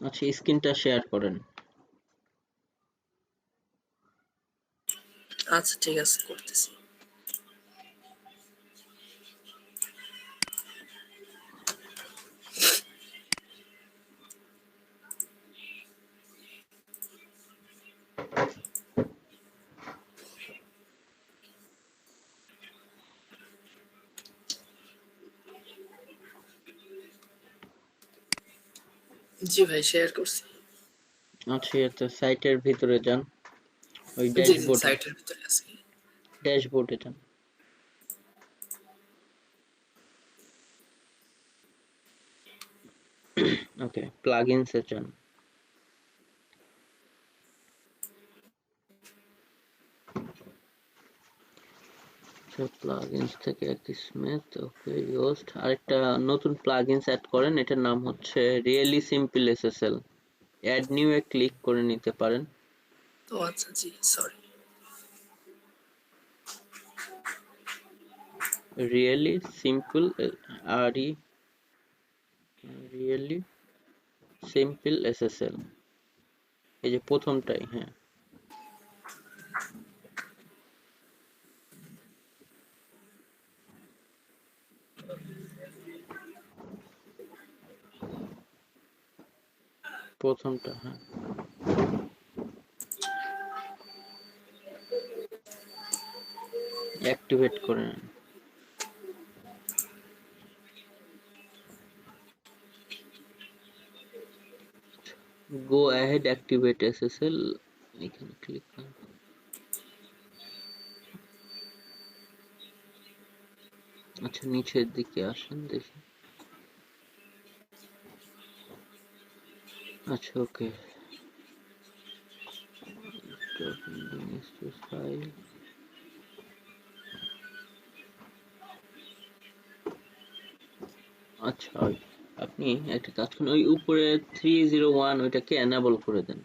আচ্ছা, স্ক্রিনটা শেয়ার করেন। আচ্ছা ঠিক আছে, করতেছি। জি ভাই, শেয়ার করছি। আচ্ছা, এতে সাইটের ভিতরে যান, ওই জি জি, ড্যাশবোর্ডে সাইটের ভিতরে আছি। ড্যাশবোর্ডে যান। ওকে, প্লাগইনসে যান। প্লাগইনস থেকে অ্যাকিসমেথ, ওকে ইউজড, আরেকটা নতুন প্লাগইনস অ্যাড করেন, এটার নাম হচ্ছে really simple SSL. Add new এ ক্লিক করে নিতে পারেন। তো আচ্ছা, জি sorry. Really simple, really simple SSL, এই যে প্রথমটাই। হ্যাঁ, প্রথমটা। হ্যাঁ, অ্যাক্টিভেট করে নেন। গো অ্যাহেড অ্যাক্টিভেট এসএসএল, এখানে ক্লিক করেন। আচ্ছা, নিচের দিকে আসেন দেখি। আচ্ছা, ওকে, ফাইল। আচ্ছা, আপনি একটা কাজ করুন, ওই উপরে 301 ওইটাকে এনেবল করে দেন।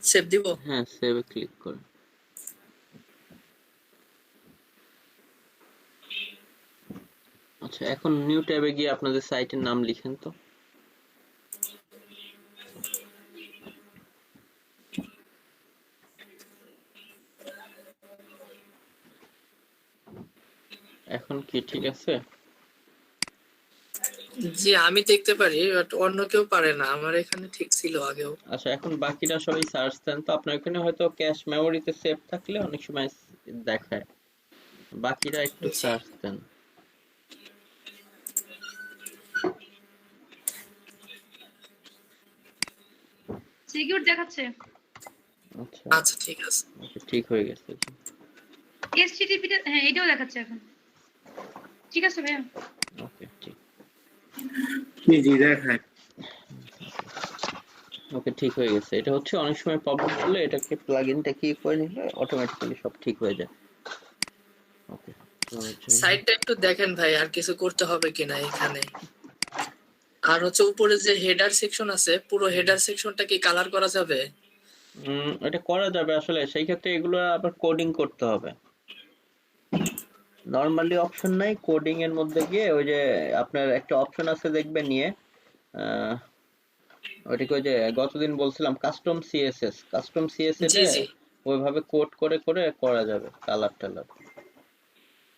সেভ দিব। হ্যাঁ, সেভে ক্লিক করুন। আচ্ছা, এখন নিউ ট্যাবে গিয়ে আপনাদের সাইটের নাম লিখেন তো। এখন কি ঠিক আছে? জি আমি দেখতে পারি, বাট অন্য কেউ পারে না। আমার এখানে ঠিক ছিল আগেও। আচ্ছা, এখন বাকিরা সবাই সার্চ দেন তো, আপনার এখানে হয়তো ক্যাশ মেমোরিতে সেভ থাকলে অনেক সময় দেখায়। বাকিরা একটু জি সার্চ দেন। সিকিউর দেখাচ্ছে। আচ্ছা, আচ্ছা ঠিক আছে। ঠিক হয়ে গেছে। এসটিটিপি হ্যাঁ এটাও দেখাচ্ছে এখন। ঠিক আছে ভাইয়া। ওকে, ঠিক। জি জি দেখায়। ওকে, ঠিক হয়ে গেছে। এটা হচ্ছে অনেক সময় প্রবলেম হলে এটাকে প্লাগইনটা কি করে নিলে অটোমেটিক্যালি সব ঠিক হয়ে যায়। ওকে, সাইডটা একটু দেখেন ভাই, আর কিছু করতে হবে কিনা এখানে। আর হচ্ছে উপরে যে হেডার সেকশন আছে, পুরো হেডার সেকশনটা কি কালার করা যাবে? এটা করা যাবে আসলে, সেই ক্ষেত্রে এগুলো আবার কোডিং করতে হবে। নরমালি অপশন নাই, কোডিং এর মধ্যে গিয়ে ওই যে আপনার একটা অপশন আছে দেখবেন নিয়ে, ওইটাকে ওই যে গতদিন বলছিলাম কাস্টম সিএসএস, কাস্টম সিএসএস জি এ জি। ওইভাবে কোড করে করে করা যাবে কালার টালার।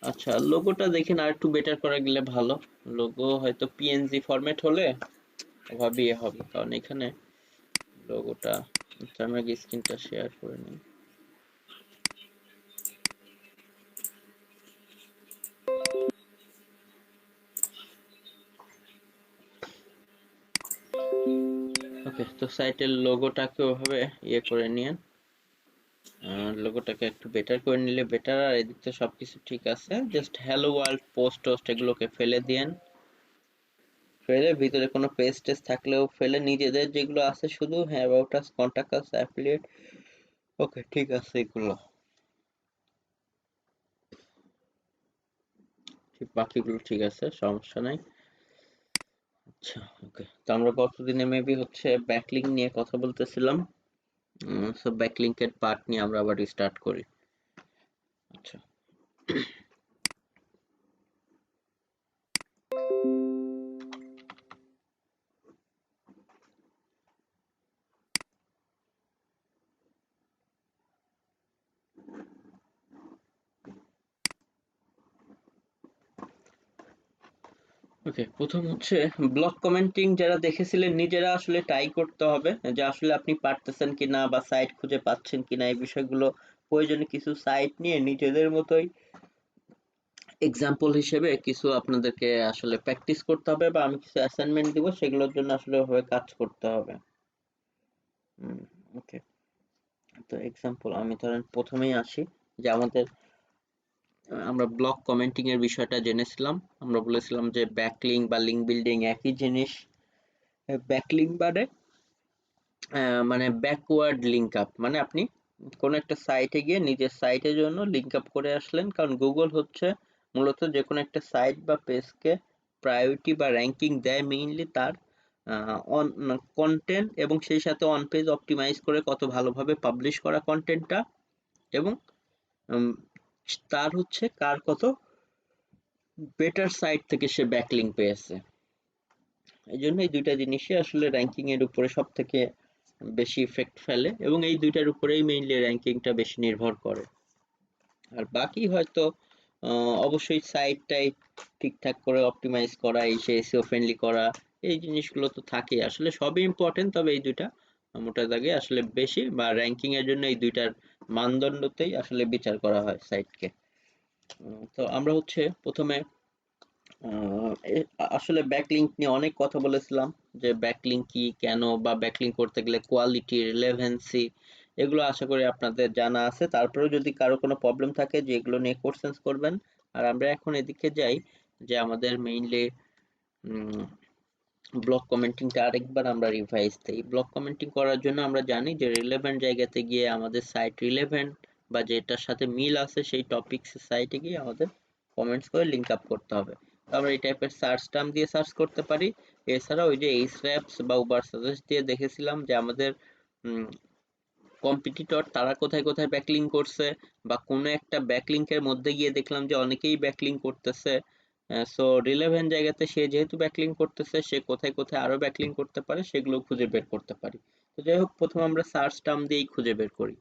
আচ্ছা, লোগোটা দেখেন আর একটু বেটার করা গেলে ভালো। লোগো হয়তো পিএনজি ফরম্যাট হলে ওভাবে হবে, কারণ এখানে লোগোটা। আচ্ছা, আমি আগে স্ক্রিনটা শেয়ার করে নিই। ওকে, তো সাইটের লোগোটাকে ওভাবে ইয়ে করে নিয়েন। লোগোটাকে একটু বেটার করে নিলে বেটার। আর এদিক থেকে সবকিছু ঠিক আছে, just hello world post toast এগুলোকে ফেলে দিয়েন। ফেলে ভিতরে কোনো পেজ টেজ থাকলেও ফেলে, নিজেদের যেগুলো আছে শুধু হ্যাঁ about us, contact us, affiliate. Okay, ঠিক আছে এগুলো ঠিক, বাকিগুলো ঠিক আছে, সমস্যা নাই। আচ্ছা, ওকে, তো আমরা গতদিনে মেবি হচ্ছে ব্যাকলিংক নিয়ে কথা বলতেছিলাম। সো ব্যাকলিংকের পার্ট নিয়ে আমরা আবার স্টার্ট করি। আচ্ছা, ওকে, প্রথম হচ্ছে ব্লক কমেন্টিং যারা দেখেছিলেন নিজেরা আসলে ট্রাই করতে হবে যে আসলে আপনি পারতেছেন কিনা বা সাইট খুঁজে পাচ্ছেন কিনা এই বিষয়গুলো। প্রয়োজনে কিছু সাইট নিয়ে নিজেদের মতোই এক্সাম্পল হিসেবে কিছু আপনাদেরকে আসলে প্র্যাকটিস করতে হবে, বা আমি কিছু অ্যাসাইনমেন্ট দিব সেগুলোর জন্য আসলে ওভাবে কাজ করতে হবে। ওকে, তো এক্সাম্পল আমি ধরেন প্রথমেই আসি যে আমাদের আমরা ব্লক কমেন্টিং এর বিষয়টা জেনেছিলাম। আমরা বলেছিলাম যে ব্যাকলিঙ্ক বা লিঙ্ক বিল্ডিং একই জিনিস। ব্যাকলিঙ্ক মানে ব্যাকওয়ার্ড লিঙ্ক আপ, মানে আপনি কোন একটা সাইটে গিয়ে নিজের সাইটের জন্য লিঙ্ক আপ করে আসলেন, কারণ গুগল হচ্ছে মূলত যে কোনো একটা সাইট বা পেজকে প্রায়োরিটি বা র্যাঙ্কিং দেয় মেইনলি তার অন কন্টেন্ট এবং সেই সাথে অন পেজ অপটিমাইজ করে কত ভালোভাবে পাবলিশ করা কন্টেন্টটা, এবং উম, তার হচ্ছে কার কত বেটার সাইট থেকে সে ব্যাকলিঙ্ক পেয়েছে। এই জন্য এই দুইটা জিনিসই আসলে র্যাঙ্কিং এর উপরে সব থেকে বেশি ইফেক্ট ফেলে, এবং এই দুইটার উপরেই মেইনলি র্যাঙ্কিংটা বেশি নির্ভর করে। আর বাকি হয়তো অবশ্যই সাইটটাই ঠিকঠাক করে অপটিমাইজ করা, এই সে এসইও ফ্রেন্ডলি করা, এই জিনিসগুলো তো থাকেই। আসলে সবই ইম্পর্টেন্ট, তবে এই দুইটা মোটা দাগে আসলে বেশি, বা র্যাঙ্কিং এর জন্য এই দুইটার মানদণ্ডতেই আসলে বিচার করা হয় সাইটকে। তো আমরা হচ্ছে প্রথমে আসলে ব্যাকলিঙ্ক নিয়ে অনেক কথা বলেছিলাম, যে ব্যাকলিঙ্ক কি, কেন, বা ব্যাকলিঙ্ক করতে গেলে কোয়ালিটি, রিলেভেন্সি, এগুলো আশা করি আপনাদের জানা আছে। তারপরেও যদি কারো কোনো প্রবলেম থাকে যে এগুলো নিয়ে কোশ্চেন্স করবেন। আর আমরা এখন এদিকে যাই যে আমাদের মেইনলি ব্লক কমেন্টিংটা আরেকবার আমরা রিভাইজ দিই। ব্লক কমেন্টিং করার জন্য আমরা জানি যে রিলেভেন্ট জায়গাতে গিয়ে আমাদের সাইট রিলেভেন্ট বা যেটার সাথে মিল আছে সেই টপিকস সাইটে গিয়ে আমাদের কমেন্টস করে লিঙ্ক আপ করতে হবে। তো আমরা এই টাইপের সার্চ টার্ম দিয়ে সার্চ করতে পারি। এছাড়া ওই যে এইচর‍্যাপস বা উবার সাজেস্ট দিয়ে দেখেছিলাম যে আমাদের কম্পিটিটর তারা কোথায় কোথায় ব্যাকলিঙ্ক করছে, বা কোনো একটা ব্যাকলিঙ্কের মধ্যে গিয়ে দেখলাম যে অনেকেই ব্যাকলিঙ্ক করতেছে। সো রিলেভেন্ট জায়গাতে সে যেহেতু ব্যাকলিঙ্ক করতেছে, সে কোথায় কোথায় আরো ব্যাকলিঙ্ক করতে পারে সেগুলো খুঁজে বের করতে পারি। তো যাই হোক, প্রথমে আমরা সার্চ টার্ম দিয়েই খুঁজে বের করি।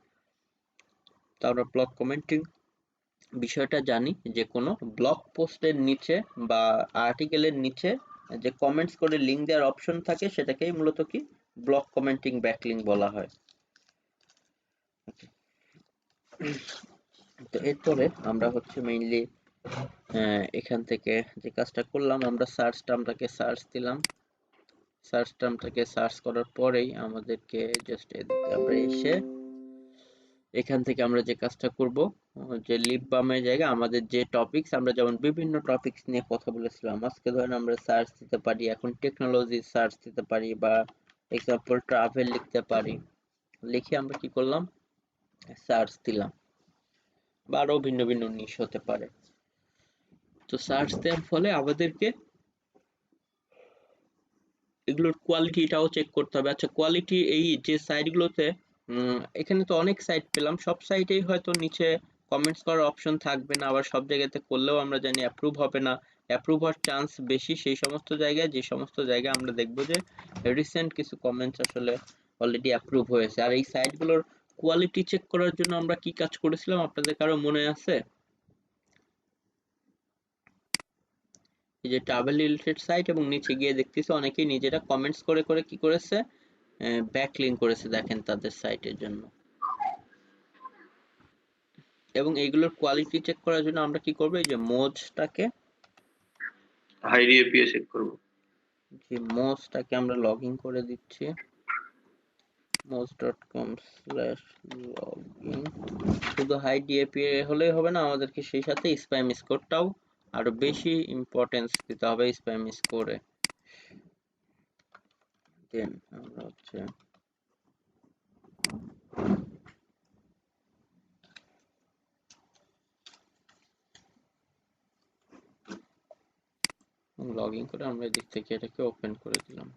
তো আমরা ব্লক কমেন্টিং বিষয়টা জানি যে কোনো ব্লগ পোস্টের নিচে বা আর্টিকেলের নিচে যে কমেন্টস করে লিঙ্ক দেওয়ার অপশন থাকে সেটাকেই মূলত কি ব্লক কমেন্টিং ব্যাকলিঙ্ক বলা হয়। তো এরপরে আমরা হচ্ছে মেইনলি এখান থেকে যে কাজটা করলাম, আমরা সার্চ টার্মটাকে সার্চ দিলাম। সার্চ টার্মটাকে সার্চ করার পরেই আমাদেরকে জাস্ট এদিকে আমরা এসে এখান থেকে আমরা যে কাজটা করব, যে লিপ বামের জায়গায় আমাদের যে টপিকস, আমরা যেমন বিভিন্ন টপিকস নিয়ে কথা বলেছিলাম, আজকে ধরেন আমরা সার্চ দিতে পারি, এখন টেকনোলজি সার্চ দিতে পারি, বা এক্সাম্পল ট্রাভেল লিখতে পারি। লিখে আমরা কি করলাম, সার্চ দিলাম, বা আরো ভিন্ন ভিন্ন নিশ হতে পারে। তো সার্চ দেওয়ার ফলে আমাদেরকে এগুলোর কোয়ালিটিটাও চেক করতে হবে। আচ্ছা, কোয়ালিটি এই যে সাইটগুলোতে এখানে তো অনেক সাইট পেলাম, সব সাইটেই হয়তো নিচে কমেন্টস করার অপশন থাকবে না, আবার সব জায়গাতে করলেও আমরা জানি অ্যাপ্রুভ হবে না। অ্যাপ্রুভ হওয়ার চান্স বেশি সেই সমস্ত জায়গায়, যে সমস্ত জায়গায় আমরা দেখবো যে রিসেন্ট কিছু কমেন্টস আসলে অলরেডি অ্যাপ্রুভ হয়েছে। আর এই সাইটগুলোর কোয়ালিটি চেক করার জন্য আমরা কি কাজ করেছিলাম আপনাদের কারো মনে আছে? এই যে ট্রাভেল রিলেটেড সাইট, এবং নিচে গিয়ে দেখতেছি অনেকেই নিজেরা কমেন্টস করে করে কি করেছে, ব্যাকলিঙ্ক করেছে দেখেন তাদের সাইটের জন্য। এবং এইগুলোর কোয়ালিটি চেক করার জন্য আমরা কি করব, এই যে মোজটাকে হাইডি এপিআই চেক করব। যে মোজটাকে আমরা লগ ইন করে দিচ্ছি, moz.com/login। শুধু হাইডি এপিআই হলেই হবে না, আমাদেরকে সেই সাথে স্প্যাম স্কোরটাও আরো বেশি ইম্পর্টেন্স দিতে হবে। স্প্যাম স্কোরে দেন আমরা হচ্ছে লগ ইন করে আমরা এদিক থেকে এটাকে ওপেন করে দিলাম।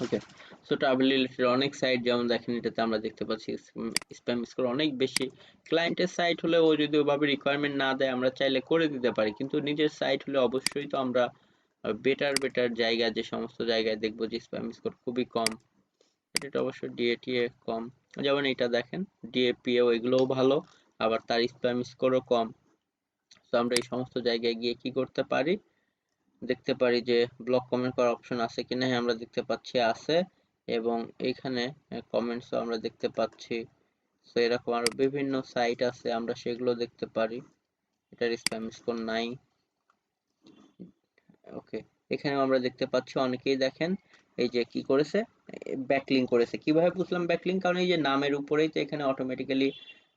ওকে, সো ট্রাভেল রিলেটেড অনেক সাইট, যেমন দেখেন এটাতে আমরা দেখতে পাচ্ছি স্প্যাম স্কোর অনেক বেশি। ক্লায়েন্টের সাইট হলে ও যদি ওভাবে রিকোয়ারমেন্ট না দেয় আমরা চাইলে করে দিতে পারি, কিন্তু নিজের সাইট হলে অবশ্যই তো আমরা বেটার বেটার জায়গা, যে সমস্ত জায়গায় দেখবো যে স্প্যাম স্কোর খুবই কম, এটা অবশ্য ডিএটিএ কম, যেমন এটা দেখেন ডিএপিএও এগুলোও ভালো, আবার তার স্প্যাম স্কোরও কম। তো আমরা এই সমস্ত জায়গায় গিয়ে কি করতে পারি, দেখতে পারি যে ব্লক কমেন্ট করার অপশন আছে কিনা। হ্যাঁ, আমরা দেখতে পাচ্ছি আছে, এবং এইখানে কমেন্টসও আমরা দেখতে পাচ্ছি। তো এরকম আরো বিভিন্ন সাইট আছে, আমরা সেগুলো দেখতে পারি। এটার স্প্যাম স্কোর নাই। ওকে, এখানেও আমরা দেখতে পাচ্ছি অনেকেই দেখেন এই যে কি করেছে, ব্যাকলিং করেছে। কিভাবে বুঝলাম ব্যাকলিং, কারণ এই যে নামের উপরেই তো এখানে অটোমেটিক্যালি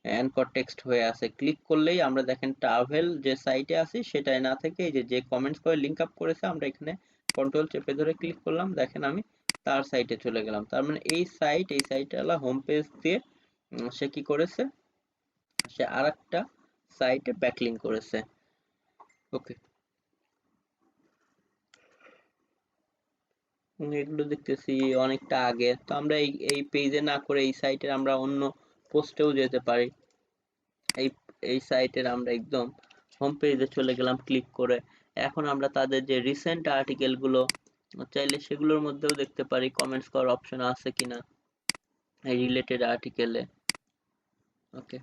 অ্যানকর টেক্সট হয়ে আছে, ক্লিক করলেই আমরা দেখেন ট্রাভেল যে সাইটে আছে সেটাই না থেকে এই যে যে কমেন্টস করে লিংক আপ করেছে, আমরা এখানে কন্ট্রোল চেপে ধরে ক্লিক করলাম, দেখেন আমি তার সাইটে চলে গেলাম। তার মানে এই সাইটে হোম পেজ দিয়ে সে কি করেছে, সে আরেকটা সাইটে ব্যাকলিং করেছে। ওকে, এগুলো দেখতেছি অনেকটা আগে, তো আমরা এই এই পেজে না করে এই সাইটের আমরা অন্য পোস্টেও যেতে পারি। এই এই সাইটের আমরা একদম হোম পেজে চলে গেলাম ক্লিক করে। এখন আমরা তাদের যে রিসেন্ট আর্টিকেল গুলো চাইলে সেগুলোর মধ্যেও দেখতে পারি কমেন্টস করার অপশন আছে কিনা এই রিলেটেড আর্টিকেলে। ওকে,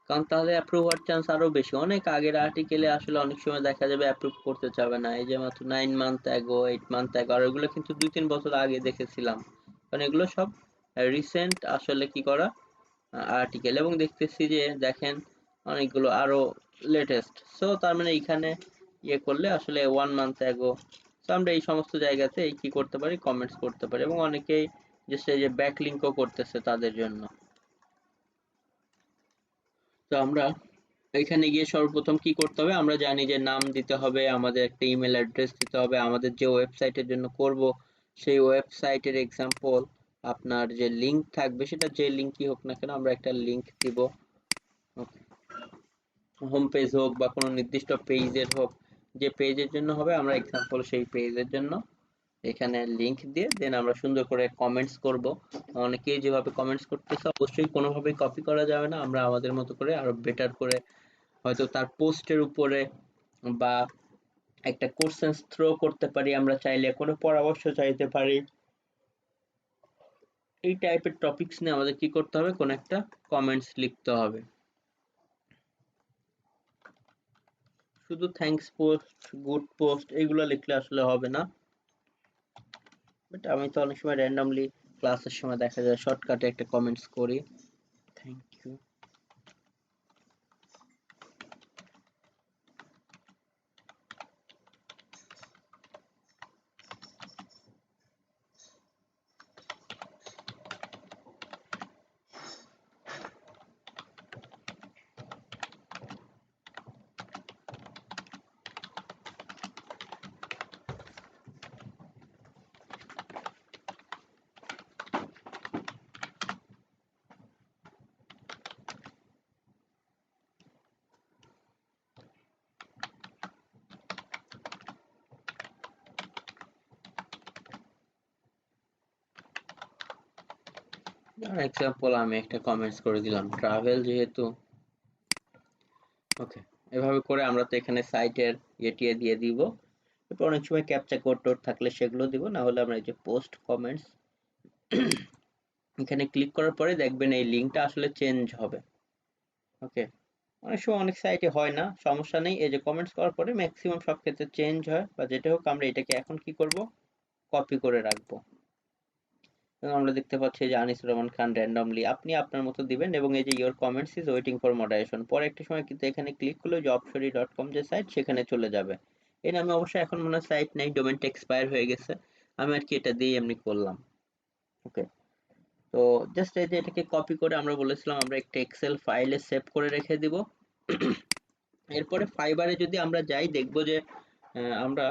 কারণ তাহলে অ্যাপ্রুভ হওয়ার চান্স আরো বেশি। অনেক আগের আর্টিকেলে আসলে অনেক সময় দেখা যাবে অ্যাপ্রুভ করতে চাবে না, এই যে মাত্র 9 মান্থ অ্যাগো, 8 মান্থ অ্যাগো, আর এগুলো কিন্তু 2-3 বছর আগে দেখেছিলাম, কারণ এগুলো সব রিসেন্ট আসলে কি করা আর্টিকেল। এবং দেখতেছি যে দেখেন অনেকগুলো আরো লেটেস্ট। সো তার মানে এখানে ইয়ে করলে আসলে 1 মান্থ অ্যাগো। তো আমরা এই সমস্ত জায়গাতে এই কি করতে পারি, কমেন্টস করতে পারি, এবং অনেকেই যে সে যে ব্যাকলিঙ্কও করতেছে তাদের জন্য। তো আমরা এখানে গিয়ে সর্বপ্রথম কি করতে হবে, আমরা জানি যে নাম দিতে হবে, আমাদের একটা ইমেল অ্যাড্রেস দিতে হবে, আমাদের যে ওয়েবসাইটের জন্য করব সেই ওয়েবসাইটের এক্সাম্পল আপনার যে লিংক থাকবে, সেটা যে লিংকই হোক না কেন আমরা একটা লিংক দিব। হোম পেজ হোক বা কোনো নির্দিষ্ট পেজের হোক, যে পেজের জন্য হবে আমরা এক্সাম্পল সেই পেজের জন্য এখানে লিংক দিয়ে দেন আমরা সুন্দর করে কমেন্টস করব। অনেকেই যেভাবে কমেন্টস করতেছে অবশ্যই কোনোভাবেই কপি করা যাবে না, আমরা আমাদের মতো করে আরো বেটার করে হয়তো তার পোস্টের উপরে বা একটা কোশ্চেন থ্রো করতে পারি, আমরা চাইলে কোনো পরামর্শ চাইতে পারি। এই টাইপের টপিকস নিয়ে আমাদের কি করতে হবে, কোন একটা কমেন্টস লিখতে হবে। শুধু থ্যাঙ্কস পোস্ট, গুড পোস্ট এগুলো লিখলে আসলে হবে না, বাট আমি তো অনেক সময় র্যান্ডমলি ক্লাসের সময় দেখা যায় শর্টকাটে একটা কমেন্টস করি, থ্যাংক ইউ। এক্সাম্পল আমি একটা কমেন্টস করে দিলাম ট্রাভেল যেহেতু। ওকে, এভাবে করে আমরা তো এখানে সাইটের ইয়ে দিয়ে দিব। এরপর অনেক সময় ক্যাপচা কোড টোড থাকলে সেগুলো দিব, না হলে আমরা এই যে পোস্ট কমেন্টস এখানে ক্লিক করার পরে দেখবেন এই লিঙ্কটা আসলে চেঞ্জ হবে। ওকে, অনেক সময় অনেক সাইটে হয় না, সমস্যা নেই, এই যে কমেন্টস করার পরে ম্যাক্সিমাম সব ক্ষেত্রে চেঞ্জ হয়, বা যেটা হোক আমরা এটাকে এখন কি করব, কপি করে রাখবো। এবং আমরা দেখতে পাচ্ছি যে আনিসুর রহমান খান র্যান্ডমলি আপনি আপনার মতো দিবেন, এবং এই যে your comments is waiting for moderation, পরে একটা সময় কিন্তু এখানে ক্লিক করলে jobshori.com যে সাইট সেখানে চলে যাবে। এই নামে অবশ্যই এখন মনে হয় সাইট নেই, ডোমেনটা এক্সপায়ার হয়ে গেছে, আমি আর কি এটা দিয়ে এমনি করলাম। ওকে, তো জাস্ট এই যে এটাকে কপি করে আমরা বলেছিলাম আমরা একটা এক্সেল ফাইলে সেভ করে রেখে দিব। এরপরে ফাইবারে যদি আমরা যাই দেখবো যে আমরা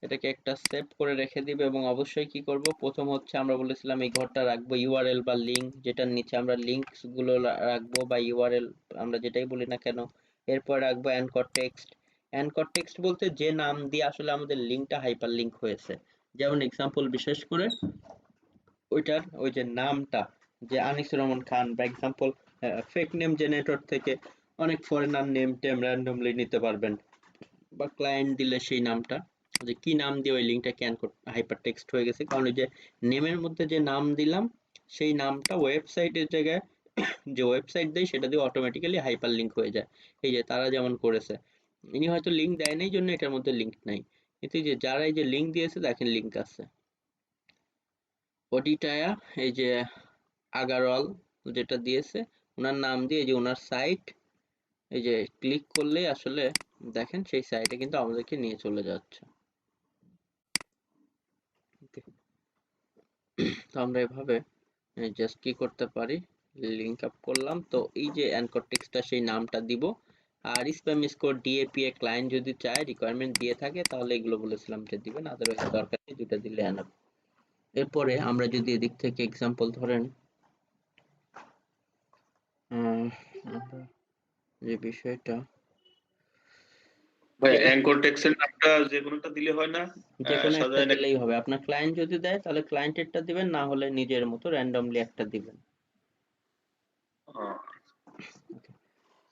এটাকে একটা সেভ করে রেখে দিব, এবং অবশ্যই কি করব, প্রথম হচ্ছে আমরা বলেছিলাম এই ঘরটা রাখবো ইউআরএল বা লিংক, যেটার নিচে আমরা লিংকস গুলো রাখবো বা ইউআরএল আমরা যেটাই বলি না কেন। এরপর রাখবো অ্যানকর টেক্সট। অ্যানকর টেক্সট বলতে যে নাম দিয়ে আসলে আমাদের লিংকটা হাইপার লিংক হয়েছে, যেমন এক্সাম্পল বিশেষ করে ওইটার ওই যে নামটা, যে আনিসুর রহমান খান বা এক্সাম্পল ফেক নেম জেনারেটর থেকে অনেক ফরেনার নেম টেম র্যান্ডমলি নিতে পারবেন, বা ক্লায়েন্ট দিলে সেই নামটা, যে কি নাম দিয়ে ওই লিঙ্কটা ক্যান হাইপার টেক্সট হয়ে গেছে, কারণ ওই যে নেমের মধ্যে যে নাম দিলাম সেই নামটা ওয়েবসাইটের জায়গায় যে ওয়েবসাইট দেয় সেটা দিয়ে অটোমেটিক্যালি হাইপার লিঙ্ক হয়ে যায়। এই যে তারা যেমন করেছে, ইনি হয়তো লিঙ্ক দেয় নাই জন্য এটার মধ্যে লিঙ্ক নাই, কিন্তু এই যে যারা এই যে লিঙ্ক দিয়েছে দেখেন লিঙ্ক আছে। ওডিটায়া, এই যে আগারওয়াল যেটা দিয়েছে ওনার নাম দিয়ে, এই যে ওনার সাইট, এই যে ক্লিক করলেই আসলে দেখেন সেই সাইটে কিন্তু আমাদেরকে নিয়ে চলে যাচ্ছে। Okay, তো আমরা এভাবে জাস্ট কি করতে পারি, লিংক আপ করলাম, তো এই যে অ্যানকর টেক্সটটা সেই নামটা দিব, আর স্প্যাম স্কোর ডিএপিএ ক্লায়েন্ট যদি চায় রিকোয়ারমেন্ট দিয়ে থাকে তাহলে এগুলো বলেছিলাম যে দিবেন, আদারওয়াইজ দরকার নেই, দুটো দিলে এনাফ। এরপরে আমরা যদি এদিক থেকে এক্সাম্পল ধরেন আমরা যে বিষয়টা ভাই অ্যাঙ্কর টেক্সটের নামটা যে কোনোটা দিলে হয় না? যে কোনো একটা সাধারণ দিলেই হবে, আপনার ক্লায়েন্ট যদি দেয় তাহলে ক্লায়েন্টেরটা দিবেন, না হলে নিজের মতো র্যান্ডমলি একটা দিবেন।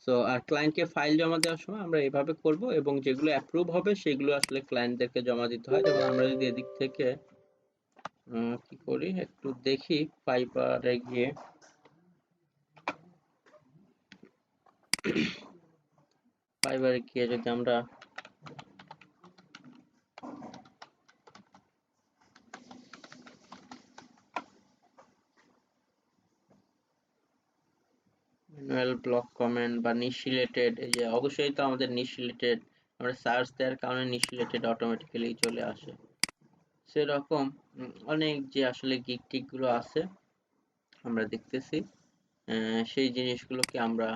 সো আর ক্লায়েন্টকে ফাইল জমা দেওয়ার সময় আমরা এভাবে করব, এবং যেগুলো অ্যাপ্রুভ হবে সেগুলো আসলে ক্লায়েন্টদেরকে জমা দিতে হয়। যেমন আমরা যদি এদিক থেকে কি করি একটু দেখি, ফাইবারে গিয়ে যদি আমরা ম্যানুয়াল ব্লক কমেন্ট বা নিশ রিলেটেড, এই যে অবশ্যই তো আমাদের নিশ রিলেটেড, আমরা সার্চ দেওয়ার কারণে নিশ রিলেটেড অটোমেটিক্যালি চলে আসে। সেরকম অনেক যে আসলে গিগ টিগ গুলো আছে আমরা দেখতেছি, সেই জিনিসগুলোকে আমরা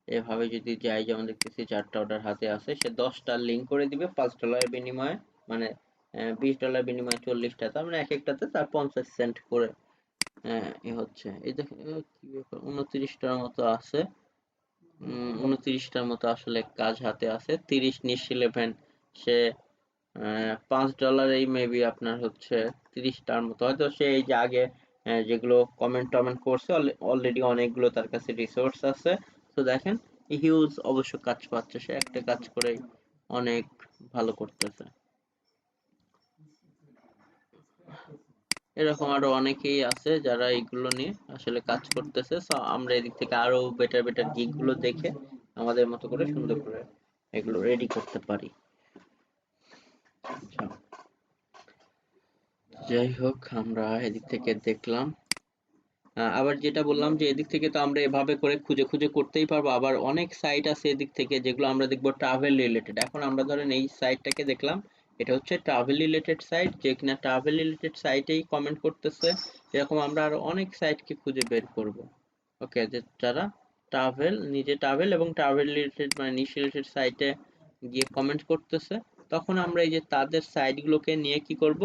এভাবে যদি যাই, যেমন দেখতেছি 4টা অর্ডার হাতে আছে, সে 10টা লিঙ্ক করে দিবে $5 বিনিময়ে, মানে $20 বিনিময়ে 40টা, তার মানে এক একটাতে তার 50 সেন্ট করে এ হচ্ছে। এই দেখেন কি ব্যাপার, 29টার মতো আছে, 29টার মতো আসলে কাজ হাতে আছে। 30 নিশ 11 সে $5 মেবি আপনার হচ্ছে 30টার মতো, হয়তো সে এই যে আগে যেগুলো কমেন্ট টমেন্ট করছে অলরেডি অনেকগুলো তার কাছে রিসোর্স আছে। তো দেখেন হিউজ অবশ্য কাজ পাচ্ছে, সে একটা কাজ করেই অনেক ভালো করতেছে। এরকম আরো অনেকেই আছে যারা এইগুলো নিয়ে আসলে কাজ করতেছে। সো আমরা এদিক থেকে আরো বেটার বেটার গিগ গুলো দেখে আমাদের মতো করে সুন্দর করে এগুলো রেডি করতে পারি। আচ্ছা, যাই হোক আমরা এদিক থেকে দেখলাম। আবার যেটা বললাম যে এদিক থেকে তো আমরা এভাবে করে খুঁজে খুঁজে করতেই পারবো, আবার অনেক সাইট আছে এদিক থেকে যেগুলো আমরা দেখবো ট্রাভেল রিলেটেড। এখন আমরা ধরেন এই সাইটটাকে দেখলাম, এটা হচ্ছে ট্রাভেল রিলেটেড সাইট, যে কিনা ট্রাভেল রিলেটেড সাইটেই কমেন্ট করতেছে। এরকম আমরা আরো অনেক সাইটকে খুঁজে বের করব, ওকে, যে যারা ট্রাভেল, নিজে ট্রাভেল এবং ট্রাভেল রিলেটেড মানে নিশ রিলেটেড সাইটে গিয়ে কমেন্ট করতেছে। তখন আমরা এই যে তাদের সাইটগুলোকে নিয়ে কি করব,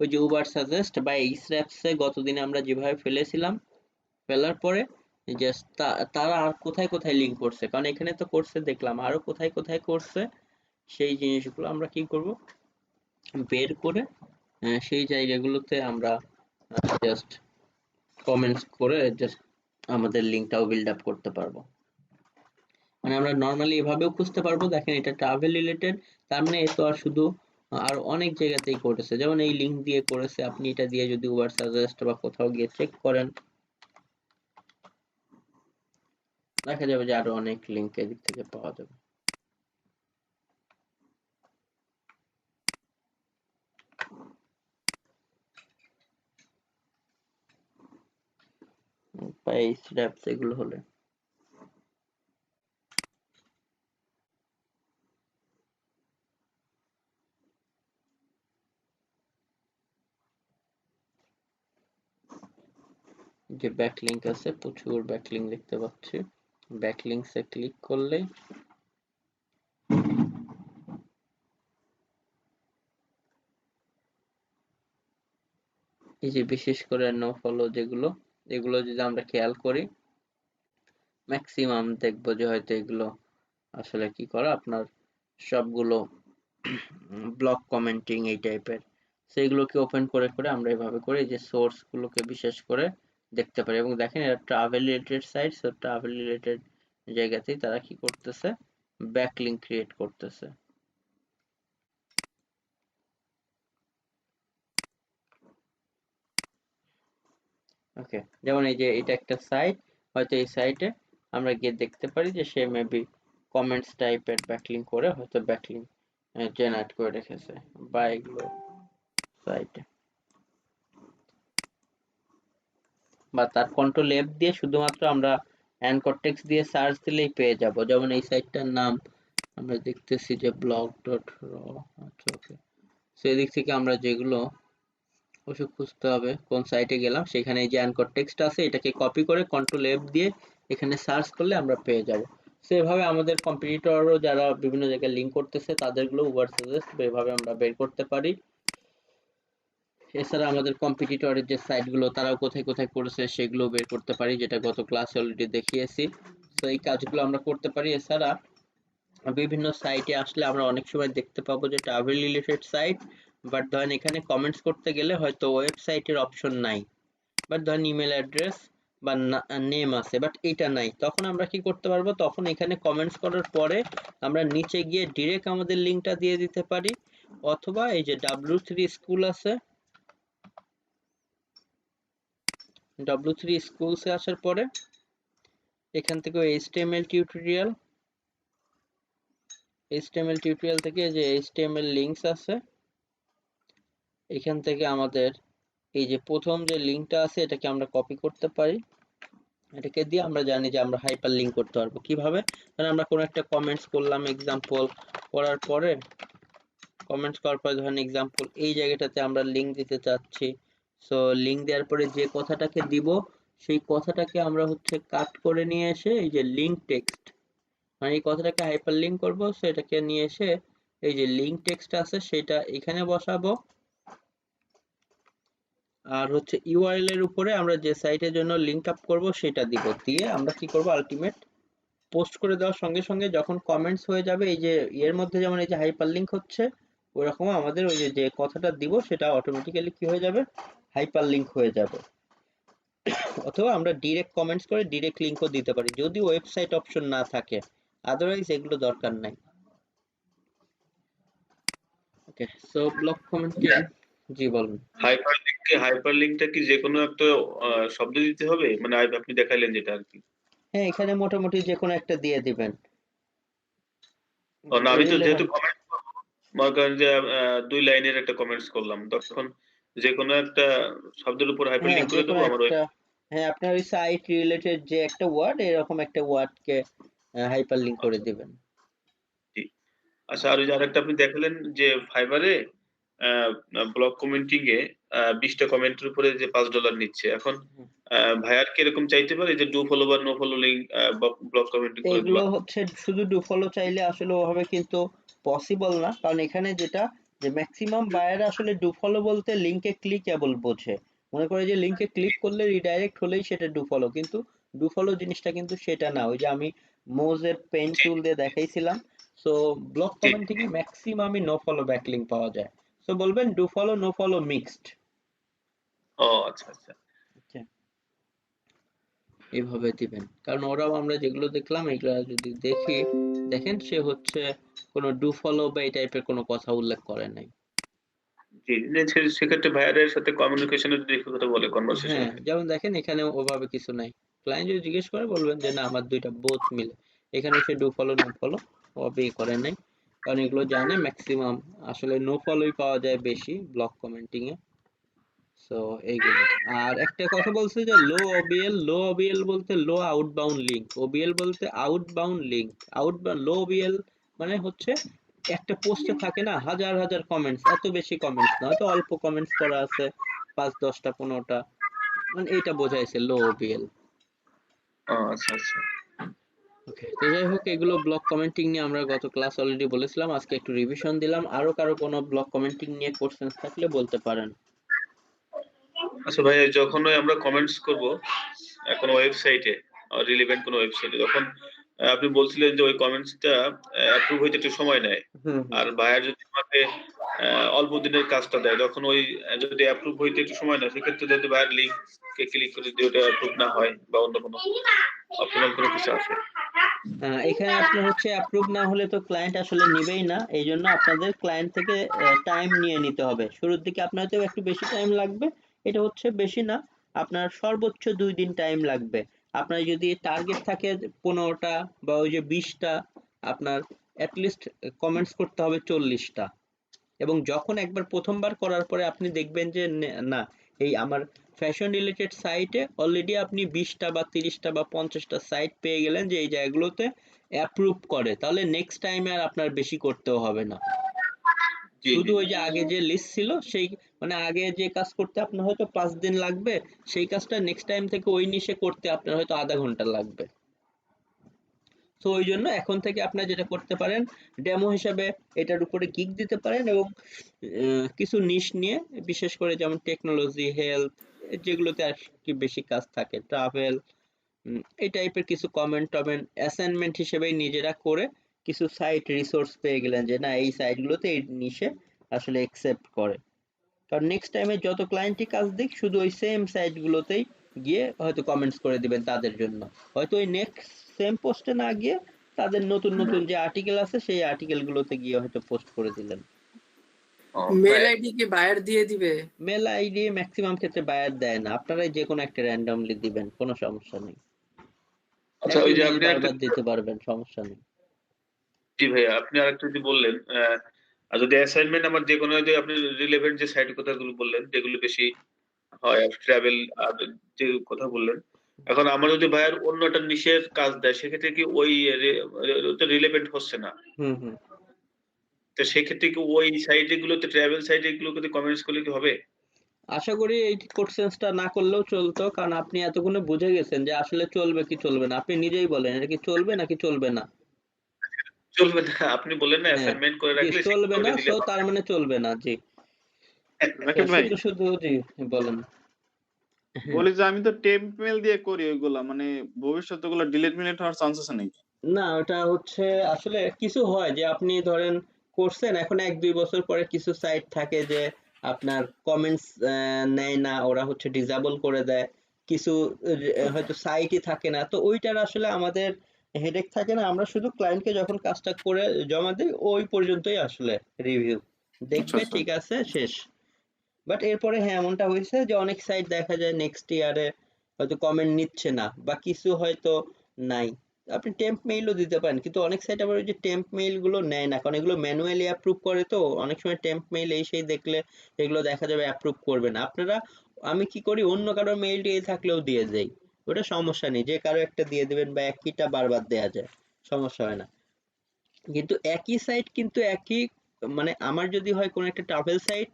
ওই যে উবার সাজেস্ট বা এই স্র্যাপসে গতদিনে আমরা যেভাবে ফেলেছিলাম, ফেলার পরে জাস্ট তারা আর কোথায় কোথায় লিঙ্ক করছে, কারণ এখানে তো করছে দেখলাম, আরো কোথায় কোথায় করছে সেই জিনিসগুলো আমরা কি করব, বের করে সেই জায়গাগুলোতে আমরা জাস্ট কমেন্টস করে জাস্ট আমাদের লিঙ্কটাও বিল্ড আপ করতে পারবো। মানে আমরা নর্মালি এভাবেও খুঁজতে পারবো, দেখেন এটা ট্রাভেল রিলেটেড, তার মানে এ তো আর শুধু আর অনেক জায়গাতেই করেছে, যেমন এই লিঙ্ক দিয়ে করেছে, আপনি এটা দিয়ে যদি উবার সাজেস্ট বা কোথাও গিয়ে চেক করেন দেখা যাবে যে আরো অনেক লিঙ্ক এদিক থেকে পাওয়া যাবে। বা এই স্ট্র্যাপস এগুলো হলে যে ব্যাকলিঙ্ক আছে, প্রচুর ব্যাকলিঙ্ক দেখতে পাচ্ছি। ব্যাকলিঙ্কসে ক্লিক করলেই এই যে বিশেষ করে নো ফলো যেগুলো, এগুলো যদি আমরা খেয়াল করি ম্যাক্সিমাম দেখবো যে হয়তো এগুলো আসলে কি করা আপনার সবগুলো ব্লক কমেন্টিং এই টাইপের সেইগুলোকে ওপেন করে করে আমরা এভাবে করে এই যে সোর্স গুলোকে বিশেষ করে দেখতে পারি। এবং দেখেন এটা travel related site, so travel related জায়গাতেই তারা কি করতেছে, ব্যাকলিঙ্ক ক্রিয়েট করতেছে। ওকে, যেমন এই যে এটা একটা সাইট, হয়তো এই সাইটে আমরা গিয়ে দেখতে পারি যে সে মেবি কমেন্টস টাইপের ব্যাকলিঙ্ক করে হয়তো ব্যাকলিঙ্ক জেনারেট করে রেখেছে বা এগুলো সাইটে, বা তার কন্ট্রোল এফ দিয়ে শুধুমাত্র আমরা অ্যানকর টেক্সট দিয়ে সার্চ দিলেই পেয়ে যাব। যেমন এই সাইটটার নাম আমরা দেখতেছি যে blog.র। আচ্ছা, ওকে, সো এদিক থেকে আমরা যেগুলো ওসব খুঁজতে হবে, কোন সাইটে গেলাম সেখানে এই যে অ্যানকর টেক্সট আছে, এটাকে কপি করে কন্ট্রোল এফ দিয়ে এখানে সার্চ করলে আমরা পেয়ে যাব। সো এভাবে আমাদের কম্পিটিটরও যারা বিভিন্ন জায়গায় লিঙ্ক করতেছে তাদেরগুলো উবার সাজেস্ট এভাবে আমরা বের করতে পারি। এছাড়া আমাদের কম্পিটিটরের যে সাইটগুলো তারাও কোথায় কোথায় করেছে সেগুলো বের করতে পারি, যেটা গত ক্লাসে অলরেডি দেখিয়েছি। তো এই কাজগুলো আমরা করতে পারি। এছাড়া বিভিন্ন সাইটে আসলে আমরা অনেক সময় দেখতে পাবো যে ট্রাভেল রিলেটেড সাইট, বাট ধরেন এখানে কমেন্টস করতে গেলে হয়তো ওয়েবসাইটের অপশন নাই, বাট ধরেন ইমেল অ্যাড্রেস বা নেম আছে, বাট এটা নাই। তখন আমরা কি করতে পারবো, তখন এখানে কমেন্টস করার পরে আমরা নিচে গিয়ে ডিরেক্ট আমাদের লিঙ্কটা দিয়ে দিতে পারি, অথবা এই যে W3 স্কুল আছে, W3 স্কুলসে আসার পরে এখান থেকে HTML টিউটোরিয়াল থেকে যে HTML লিঙ্কস আছে, এখান থেকে আমাদের এই যে প্রথম যে লিঙ্কটা আছে এটাকে আমরা কপি করতে পারি। এটাকে দিয়ে আমরা জানি যে আমরা হাইপার লিঙ্ক করতে পারবো কিভাবে। মানে আমরা কোনো একটা কমেন্টস করলাম, এক্সাম্পল করার পরে ধরেন এক্সাম্পল এই জায়গাটাতে আমরা লিঙ্ক দিতে চাচ্ছি। সো লিঙ্ক দেওয়ার পরে যে কথাটাকে দিব সেই কথাটাকে আমরা হচ্ছে কাট করে নিয়ে এসে এই যে লিঙ্ক টেক্সট, মানে এই কথাটাকে হাইপার লিঙ্ক করবো, সো এটাকে নিয়ে এসে এই যে লিঙ্ক টেক্সট আছে সেটা এখানে বসাবো। আর হচ্ছে ইউআরএল এর উপরে আমরা যে সাইটের জন্য লিংক আপ করব সেটা দিব, দিয়ে আমরা কি করব, আলটিমেট পোস্ট করে দেওয়ার সঙ্গে সঙ্গে যখন কমেন্টস হয়ে যাবে এই যে এর মধ্যে যেমন এই যে হাইপার লিংক হচ্ছে, ওইরকম আমাদের ওই যে যে কথাটা দিব সেটা অটোমেটিক্যালি কি হয়ে যাবে, হাইপার লিংক হয়ে যাবে। অথবা আমরা ডিরেক্ট কমেন্টস করে ডিরেক্ট লিংকও দিতে পারি যদি ওয়েবসাইট অপশন না থাকে, আদারওয়াইজ এগুলো দরকার নাই। ওকে, সো ব্লক কমেন্টিং, জি বলুন। হাইপারলিংকটা কি যে কোনো একটা শব্দ দিতে হবে, মানে আপনি দেখাইলেন যেটা আর কি? হ্যাঁ, এখানে মোটামুটি যে কোনো একটা দিয়ে দিবেন। না, আমি তো দিলে যেহেতু হয় কমেন্ট মনে করেন যে 2 লাইনের একটা কমেন্টস করলাম, তখন যে কোনো একটা শব্দের উপর হ্যাঁ হাইপারলিংক যে করে কোনো দেবো আমার ওই। একটা, হ্যাঁ আপনার ওই সাইট রিলেটেড যে একটা ওয়ার্ড, এরকম একটা ওয়ার্ডকে হাইপার লিংক করে আচ্ছা, দিবেন। জি। আচ্ছা, আর ওই যে আরেকটা আপনি দেখালেন যে ফাইবারে ব্লগ কমেন্টিং এ 20টা কমেন্টের উপরে যে $5 নিচ্ছে। এখন হুম। ভাইয়ার কি এরকম চাইতে পারে যে ডু ফলো বা no follow link blog commenting করে এগুলো দিবা? হচ্ছে শুধু ডু ফলো চাইলে আসলে ওভাবে কিন্তু পসিবল না, কারণ এখানে যেটা যে ম্যাক্সিমাম বায়ার আসলে ডু ফলো বলতে লিংকে ক্লিকেবল বোঝে, মনে করে যে লিংকে ক্লিক করলে রিডাইরেক্ট হলেই সেটা ডু ফলো, কিন্তু ডু ফলো জিনিসটা কিন্তু সেটা না। ওই যে আমি মোজের পেন জি, টুল দিয়ে দেখাইছিলাম, সো ব্লক জি। কমেন্টিং এ ম্যাক্সিমামই নো ফলো ব্যাকলিংক পাওয়া যায়। সো বলবেন do follow no follow mixed. ও আচ্ছা, আচ্ছা। এভাবে দিবেন, কারণ ওরাও আমরা যেগুলো দেখলাম এগুলো যদি দেখি, দেখেন সে হচ্ছে কোনো ডু ফলো বা এই টাইপের কোনো কথা উল্লেখ করে নাই। জি, সেক্ষেত্রে ভাইয়ারের সাথে কমিউনিকেশনের ডিফিকাল্টি বলে হ্যাঁ, কনভারসেশনে। যেমন দেখেন এখানে ওভাবে কিছু নাই। ক্লায়েন্ট যদি জিজ্ঞেস করে বলবেন যে না আমার দুইটা বোথ মিলে। এখানে সে ডু ফলো নো ফলো ওভাবে করে নাই, কারণ এগুলো জানে ম্যাক্সিমাম আসলে নো ফলোই পাওয়া যায় বেশি ব্লক কমেন্টিং এ। সো এইগুলো। আর একটা কথা বলছে যে লো ওবিএল বলতে লো আউটবাউন্ড লিংক, ওবিএল বলতে আউটবাউন্ড লিংক। লো ওবিএল মানে হচ্ছে একটা পোস্টে থাকে না হাজার হাজার কমেন্টস, এত বেশি কমেন্টস না, হয়তো অল্প কমেন্টস করা আছে 5 10টা 15টা, মানে এইটা বোঝাইছে লো ওবিএল। ও আচ্ছা, আচ্ছা। ওকে, তো যাই হোক এগুলো ব্লক কমেন্টিং নিয়ে আমরা গত ক্লাস অলরেডি বলেছিলাম, আজকে একটু রিভিশন দিলাম। আরো কারো কোনো ব্লক কমেন্টিং নিয়ে কোশ্চেন থাকলে বলতে পারেন। আচ্ছা ভাইয়া, যখন আমরা কমেন্টস করব কোনো ওয়েবসাইটে, রিলেভেন্ট কোনো ওয়েবসাইটে, তখন আপনি বলছিলেন যে ওই কমেন্টসটা অ্যাপ্রুভ হইতে একটু সময় নেয়, হুম আর বায়ার যদি আমাকে অল্প দিনের কাজটা দেয় তখন ওই যদি অ্যাপ্রুভ হইতে একটু সময় নেয়, সেক্ষেত্রে যদি বায়ার লিঙ্কে ক্লিক করে যদি ওটা অ্যাপ্রুভ না হয় বা অন্য কোনো অপশনাল কোনো কিছু আছে। এখানে আসলে হচ্ছে অ্যাপ্রুভ না হলে তো ক্লায়েন্ট আসলে নিবেই না, এই জন্য আপনাদের ক্লায়েন্ট থেকে টাইম নিয়ে নিতে হবে। শুরুর দিকে আপনার তো একটু বেশি টাইম লাগবে, এটা হচ্ছে বেশি না, আপনার সর্বোচ্চ 2 দিন টাইম লাগবে। আপনার যদি টার্গেট থাকে 15টা বা ওই যে 20টা, আপনার অ্যাটলিস্ট কমেন্টস করতে হবে 40টা। এবং যখন একবার প্রথমবার করার পরে আপনি দেখবেন যে না, এই আমার ফ্যাশন রিলেটেড সাইটে অলরেডি আপনি 20টা বা 30টা বা 50টা সাইট পেয়ে গেলেন যে এই জায়গাগুলোতে অ্যাপ্রুভ করে, তাহলে নেক্সট টাইমে আর আপনার বেশি করতেও হবে না। জি শুধু জি ওই যে আগে যে লিস্ট ছিল সেই, মানে আগে যে কাজ করতে আপনার হয়তো 5 দিন লাগবে, সেই কাজটা নেক্সট টাইম থেকে ওই নিশে করতে আপনার হয়তো আধা ঘন্টা লাগবে। তো ওই জন্য এখন থেকে আপনারা যেটা করতে পারেন, ডেমো হিসাবে এটার উপরে গিগ দিতে পারেন এবং কিছু নিশ নিয়ে, বিশেষ করে যেমন টেকনোলজি, হেলথ, যেগুলোতে আর কি বেশি কাজ থাকে, ট্রাভেল, এই টাইপের কিছু কমেন্ট টমেন্ট অ্যাসাইনমেন্ট হিসেবে নিজেরা করে কিছু সাইট রিসোর্স পেয়ে গেলেন যে না এই সাইটগুলোতে এই নিশে আসলে একসেপ্ট করে। কারণ নেক্সট টাইমে যত ক্লায়েন্টই কাজ দিক শুধু ওই সেম সাইটগুলোতেই গিয়ে হয়তো কমেন্টস করে দিবেন তাদের জন্য, হয়তো ওই নেক্সট সেম পোস্টে না গিয়ে তাদের নতুন নতুন যে আর্টিকেল আছে সেই আর্টিকেলগুলোতে গিয়ে হয়তো পোস্ট করে দিলেন। মেল আইডি কি বায়ার দিয়ে দিবে? মেল আইডি ম্যাক্সিমাম ক্ষেত্রে বায়ার দেয় না, আপনারাই যে কোনো একটা র্যান্ডমলি দিবেন, কোনো সমস্যা নেই। আচ্ছা, একই ওই যে মেল আপনি একটা, বারবার দিতে পারবেন, সমস্যা নেই। জি ভাইয়া আপনি আরেকটা যদি বললেন, আর যদি অ্যাসাইনমেন্ট আমার যে কোনো, যে আপনি রিলেভেন্ট যে সাইট কথাগুলো বললেন যেগুলো বেশি হয়, ট্রাভেল আর যে কথা বললেন, এখন আমার যদি ভাইয়ার অন্য একটা নিশের কাজ দেয় সেক্ষেত্রে কি ওই রিলেভেন্ট হচ্ছে না, হুম হুম। তো সেক্ষেত্রে কি ওই সাইটে গুলোতে, ট্রাভেল সাইটে গুলোতে কমেন্টস করলে কি হবে? আশা করি এই কোশ্চেন্সটা না করলেও চলতো, কারণ আপনি এতক্ষণে বুঝে গেছেন যে আসলে চলবে কি চলবে না। আপনি নিজেই বলেন এটা কি চলবে নাকি চলবে না। চলবে না, আপনি বললেন না হ্যাঁ, অ্যাসাইনমেন্ট করে জি রাখলে চলবে সেক্ষেত্রে না, ওটা দিলে সো হবে। তার মানে চলবে না, জি। রাকিব ভাই, শুধু শুধু জি বলেন। হ্যাঁ, বলি যে আমি তো টেম্প মেল দিয়ে করি ওইগুলা, মানে ভবিষ্যতে ওগুলো ডিলিট মিলিট হওয়ার চান্স আছে নাকি? না ওটা হচ্ছে আসলে কিছু হয় যে আপনি ধরেন করছেন, এখন 1-2 বছর পরে কিছু সাইট থাকে যে আপনার কমেন্টস নেয় না, ওরা হচ্ছে ডিসেবল করে দেয়। কিছু হয়তো সাইটই থাকে না, তো ওইটার আসলে আমাদের হেডেক থাকে না, আমরা শুধু ক্লায়েন্টকে যখন কাজটা করে জমা দিই ওই পর্যন্তই আসলে রিভিউ আচ্ছা দেখবে, আচ্ছা। ঠিক আছে শেষ। বাট এরপরে হ্যাঁ এমনটা হয়েছে যে অনেক সাইট দেখা যায় নেক্সট ইয়ারে হয়তো কমেন্ট নিচ্ছে না বা কিছু হয়তো নাই। আপনি টেম্প মেইলও দিতে পারেন, কিন্তু অনেক সাইট আবার ওই যে টেম্প মেইল গুলো নেয় না, কারণ এগুলো ম্যানুয়ালি অ্যাপ্রুভ করে, তো অনেক সময় টেম্প মেইল এই সেই দেখলে এগুলো দেখা যাবে অ্যাপ্রুভ করবে না। আপনারা, আমি কি করি অন্য কারোর মেইল দিয়ে থাকলেও দিয়ে দেই, ওটা সমস্যা নেই, যে কারো একটা দিয়ে দিবেন বা একইটা বারবার দেয়া যায়, সমস্যা হয় না। কিন্তু একই সাইট কিন্তু একই, মানে আমার যদি হয় কোনো একটা ট্রাভেল সাইট,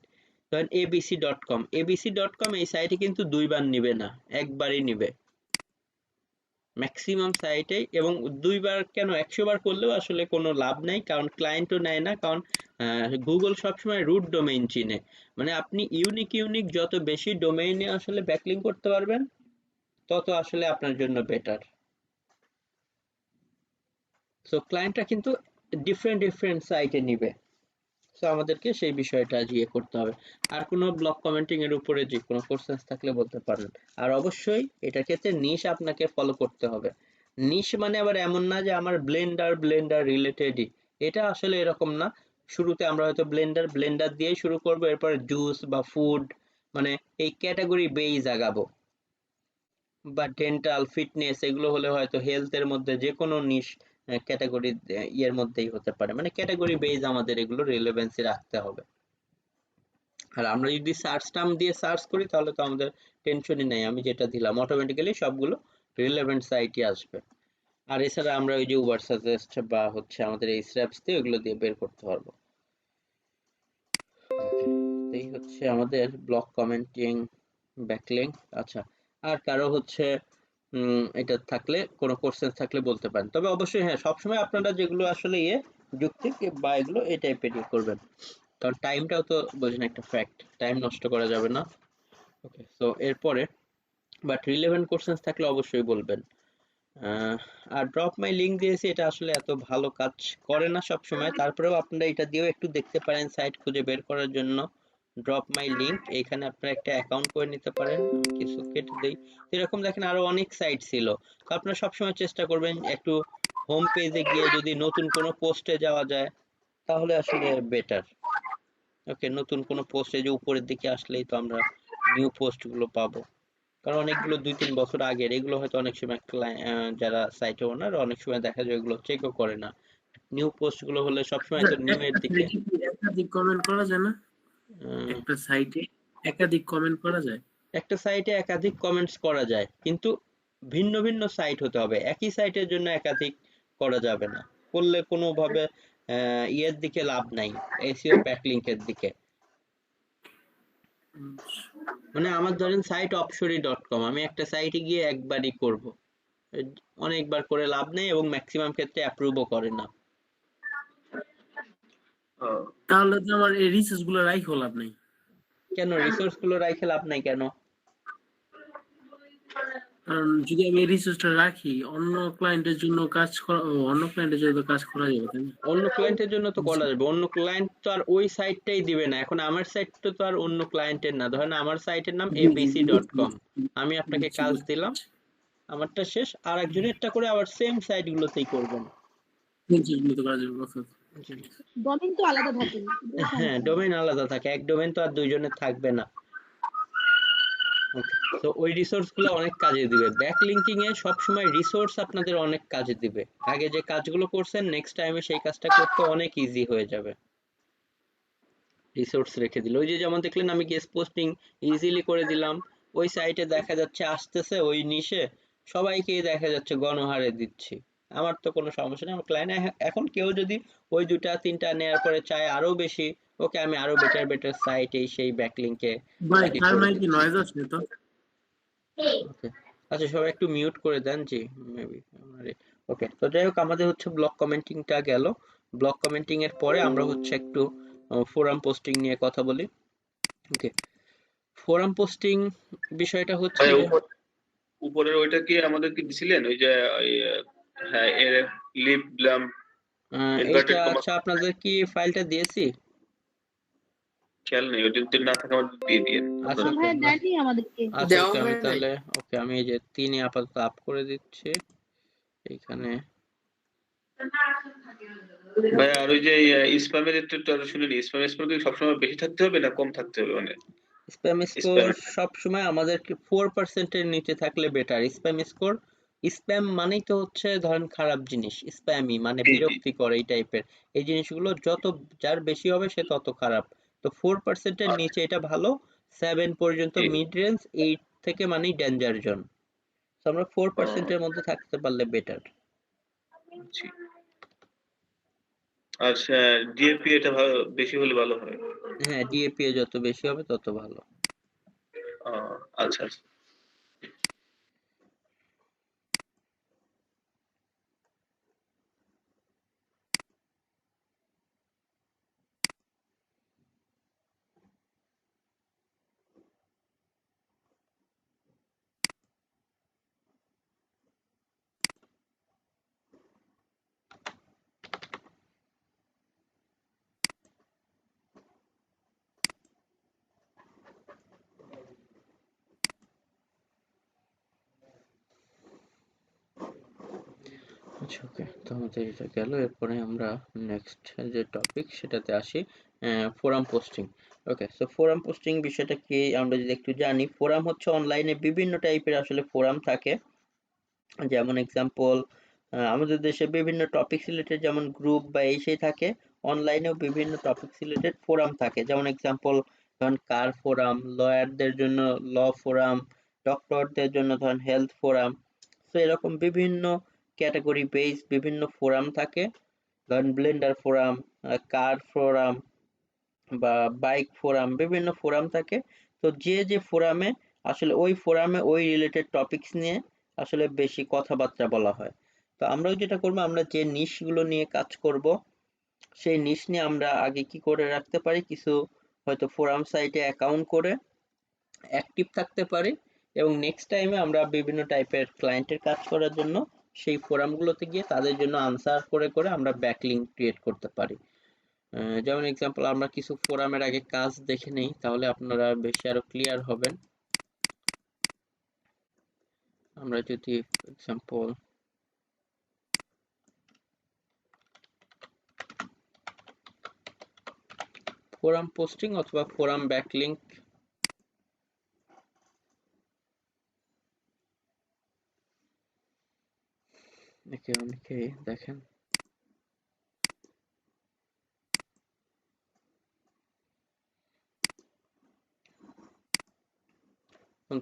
ধরেন abc.com, abc.com এই সাইটে কিন্তু 2বার নিবে না, একবারই নিবে ম্যাক্সিমাম সাইটে। এবং 2বার কেন, 100বার করলেও আসলে কোনো লাভ নাই, কারণ ক্লায়েন্টও নেয় না, কারণ গুগল সবসময় রুট ডোমেইন চিনে। মানে আপনি ইউনিক ইউনিক যত বেশি ডোমেইনে আসলে ব্যাকলিং করতে পারবেন তত আসলে আপনার জন্য বেটার। সো ক্লায়েন্টরা কিন্তু ডিফারেন্ট ডিফারেন্ট সাইটে নিবে, সো আমাদেরকে সেই বিষয়টা ইয়ে করতে হবে। আর কোনো ব্লগ কমেন্টিং এর উপরে যে কোনো কোশ্চেন্স থাকলে বলতে পারেন। আর অবশ্যই এটার ক্ষেত্রে নিশ আপনাকে ফলো করতে হবে। নিশ মানে আবার এমন না যে আমার ব্লেন্ডার রিলেটেডই, এটা আসলে এরকম না। শুরুতে আমরা হয়তো ব্লেন্ডার দিয়েই শুরু করব, এরপর জুস বা ফুড, মানে এই ক্যাটাগরি বেইজ আগাবো। বা ডেন্টাল, ফিটনেস, এগুলো হলে হয়তো হেলথের মধ্যে যে কোনো নিশ ক্যাটাগরি ইয়ের মধ্যেই হতে পারে, মানে ক্যাটাগরি বেইজ আমাদের এগুলো রিলেভেন্সি রাখতে হবে। আর আমরা যদি সার্চ টার্ম দিয়ে সার্চ করি তাহলে তো আমাদের টেনশনই নাই, আমি যেটা দিলাম অটোমেটিক্যালি সবগুলো রিলেভেন্ট সাইটই আসবে। আর এছাড়া আমরা ওই যে উবার সাজেস্ট বা হচ্ছে আমাদের এই স্র্যাপস দিয়ে ওগুলো দিয়ে বের করতে পারবো। এই হচ্ছে আমাদের ব্লগ কমেন্টিং, ব্যাকলিংক। আচ্ছা, আর কারো হচ্ছে এটা থাকলে, কোনো কোশ্চেন থাকলে বলতে পারেন, তবে অবশ্যই হ্যাঁ সবসময় আপনারা যেগুলো আসলে যুক্তি বা এগুলো এই টাইপের করবেন, কারণ টাইমটাও তো বোঝেন একটা ফ্যাক্ট, টাইম নষ্ট করা যাবে না। ওকে, সো এরপরে বাট রিলেভেন্ট কোশ্চেন্স থাকলে অবশ্যই বলবেন। আর ড্রপ মাই লিংক দিয়েছি, এটা আসলে এত ভালো কাজ করে না সব সময়, তারপরেও আপনারা এটা দিয়েও একটু দেখতে পারেন সাইট খুঁজে বের করার জন্য। ড্রপ মাই লিংক, এখানে আপনারা একটা অ্যাকাউন্ট করে নিতে পারেন। আমি কিছু কেটে দেই। এরকম দেখেন আরো অনেক সাইট ছিল, তো আপনারা সবসময় চেষ্টা করবেন একটু হোম পেজে গিয়ে যদি নতুন কোনো পোস্টে যাওয়া যায় তাহলে আসলে বেটার। ওকে, নতুন কোনো পোস্টে যে উপরের দিকে আসলেই তো আমরা নিউ পোস্ট গুলো পাবো, কারণ অনেকগুলো 2-3 বছর আগের, এগুলো হয়তো অনেক সময় যারা সাইট ওনার অনেক সময় দেখা যায় এগুলো চেকও করে না। নিউ পোস্ট গুলো হলে সবসময় তো নিউ এর একটা দিকে। সাইটে কি একাধিক কমেন্ট করা যায় না? আহ, একটা সাইটে একাধিক কমেন্ট করা যায়? একটা সাইটে একাধিক কমেন্টস করা যায়, কিন্তু ভিন্ন ভিন্ন সাইট হতে হবে, একই সাইটের জন্য একাধিক করা যাবে না। করলে কোনোভাবে ইয়ের দিকে লাভ নাই, এসইও ব্যাকলিংকের দিকে। মানে আমার ধরেন সাইট অপসরি.com, আমি একটা সাইটে গিয়ে একবারই করব, অনেকবার করে লাভ নেই এবং ম্যাক্সিমাম ক্ষেত্রে অ্যাপ্রুভও করে না। আহ, তাহলে তো আমার এই রিসার্চ গুলো রাইখো লাভ নেই। কেন রিসোর্স গুলো রাখে লাভ নাই কেন? কারণ যদি আমি এই রিসার্চটা রাখি অন্য ক্লায়েন্টের জন্য কাজ করা, অন্য ক্লায়েন্টের জন্য কাজ করা যাবে, তাই না? অন্য ক্লায়েন্টের জন্য তো করা যাবে, অন্য ক্লায়েন্ট তো আর ওই সাইটটাই দিবে না। এখন আমার সাইটটা তো আর অন্য ক্লায়েন্টের না, ধরেন আমার সাইটের নাম জি, জি, abc.com, বুঝছি, আমি আপনাকে বুঝছি, কাজ বুঝছি। দিলাম, আমারটা শেষ, আর একজনেরটা করে আবার সেম সাইট গুলোতেই করবেন। Princess গুলো তো করা যাবে, okay, okay, জি। ঠিক আছে। ডোমেইন তো আলাদা থাকে, এটাই হ্যাঁ, সমস্যা। ডোমেইন আলাদা থাকে, এক ডোমেইন তো আর দুইজনের থাকবে না। ওকে, তো ওই রিসোর্স গুলো অনেক কাজে দিবে, ব্যাকলিঙ্কিং এ সবসময় রিসোর্স আপনাদের অনেক কাজে দিবে। আগে যে কাজগুলো করছেন নেক্সট টাইমে সেই কাজটা করতে অনেক ইজি হয়ে যাবে রিসোর্স রেখে দিলে। ওই যে যেমন দেখলেন আমি গেস্ট পোস্টিং ইজিলি করে দিলাম, ওই সাইটে দেখা যাচ্ছে আসতেছে ওই নিশে সবাইকেই দেখা যাচ্ছে গণহারে দিচ্ছি, আমার তো কোনো সমস্যা নেই। আমার ক্লায়েন্ট এখন কেউ যদি ওই 2-3টা নেয়ার পরে চায় আরো বেশি, ওকে আমি আরো বেটার বেটার সাইট এই সেই ব্যাকলিংকে ভাই রেডি তার করে মানে কি দিচ্ছি। নয়েজ আসছে তো? ওকে, আচ্ছা সবাই একটু মিউট করে দেন। জি, মেবি। ওকে, তো যাই হোক আমাদের হচ্ছে ব্লক কমেন্টিংটা গেল। ব্লক কমেন্টিং এর পরে আমরা হচ্ছে একটু ফোরাম পোস্টিং নিয়ে কথা বলি। ওকে, ফোরাম পোস্টিং বিষয়টা হচ্ছে ভাই যে উপরের ওইটা কি আমাদের কি দিছিলেন ওই যে ওই, হ্যাঁ এর লিভ ব্লাম এইটা ইনভার্টেড কমা, আচ্ছা আপনাদের কি ফাইলটা দিয়েছি? খেয়াল নেই ওটা যদি না থাকে আমাদের দিয়ে দিয়ে আচ্ছা না ওকে ভাই, আমরা, দেয়নি আমাদেরকে। আচ্ছা দেওয়া ওকে আমি হয় নাই। তাহলে, ওকে আমি এই যে 3 আপাতত আপ করে দিচ্ছি এইখানে। ভাই আর ওই যে স্প্যামের একটু আর শুনিনি, স্প্যাম কি সবসময় বেশি থাকতে হবে না কম থাকতে হবে মানে স্প্যাম স্কোর স্প্যাম? সব সময় আমাদেরকে 4% এর নিচে থাকলে বেটার। স্প্যাম স্কোর, স্প্যাম মানেই তো হচ্ছে ধরেন খারাপ জিনিস, স্প্যামি মানে জি জি। বিরক্তিকর এই টাইপের, এই জিনিসগুলো যত যার বেশি হবে সে তত খারাপ। তো 4% এর আচ্ছা, নিচে এটা ভালো, 7 পর্যন্ত জি মিড রেঞ্জ, 8 থেকে মানেই ডেঞ্জার জোন। তো আমরা 4% এর মধ্যে থাকতে পারলে বেটার। জি। আচ্ছা, ডিএপি এটা বেশি হলে ভালো হয়। হ্যাঁ, ডিএপিএ যত বেশি হবে তত ভালো। আচ্ছা আচ্ছা। আচ্ছা ওকে, তো আমাদের এটা গেল, এরপরে আমরা নেক্সট যে টপিক সেটাতে আসি, ফোরাম পোস্টিং। ওকে, সো ফোরাম পোস্টিং বিষয়টা কি আমরা যদি একটু জানি, ফোরাম হচ্ছে অনলাইনে বিভিন্ন টাইপের আসলে ফোরাম থাকে। যেমন এক্সাম্পল, আমাদের দেশে বিভিন্ন টপিক রিলেটেড যেমন গ্রুপ বা এই সেই থাকে, অনলাইনেও বিভিন্ন টপিক রিলেটেড ফোরাম থাকে। যেমন এক্সাম্পল ধরেন কার ফোরাম, লয়ারদের জন্য ল ফোরাম, ডক্টরদের জন্য ধরেন হেলথ ফোরাম। তো এরকম বিভিন্ন ক্যাটাগরি বেস বিভিন্ন ফোরাম থাকে। ধরেন ব্লেন্ডার ফোরাম, কার ফোরাম বা বাইক ফোরাম, বিভিন্ন ফোরাম থাকে। তো যে যে ফোরামে আসলে ওই ফোরামে ওই রিলেটেড টপিকস নিয়ে আসলে বেশি কথাবার্তা বলা হয়। তো আমরাও যেটা করবো, আমরা যে নিশগুলো নিয়ে কাজ করব সেই নিশ নিয়ে আমরা আগে কি করে রাখতে পারি, কিছু হয়তো ফোরাম সাইটে অ্যাকাউন্ট করে অ্যাক্টিভ থাকতে পারি, এবং নেক্সট টাইমে আমরা বিভিন্ন টাইপের ক্লায়েন্টের কাজ করার জন্য সেই ফোরামগুলোতে গিয়ে তাদের জন্য আনসার করে করে আমরা ব্যাকলিঙ্ক ক্রিয়েট করতে পারি। যেমন এক্সাম্পল আমরা কিছু ফোরামের আগে কাজ দেখে নেই, তাহলে আপনারা বেশি আরো ক্লিয়ার হবেন। আমরা যদি এক্সাম্পল ফোরাম পোস্টিং অথবা ফোরাম ব্যাকলিঙ্ক অনেকে দেখেন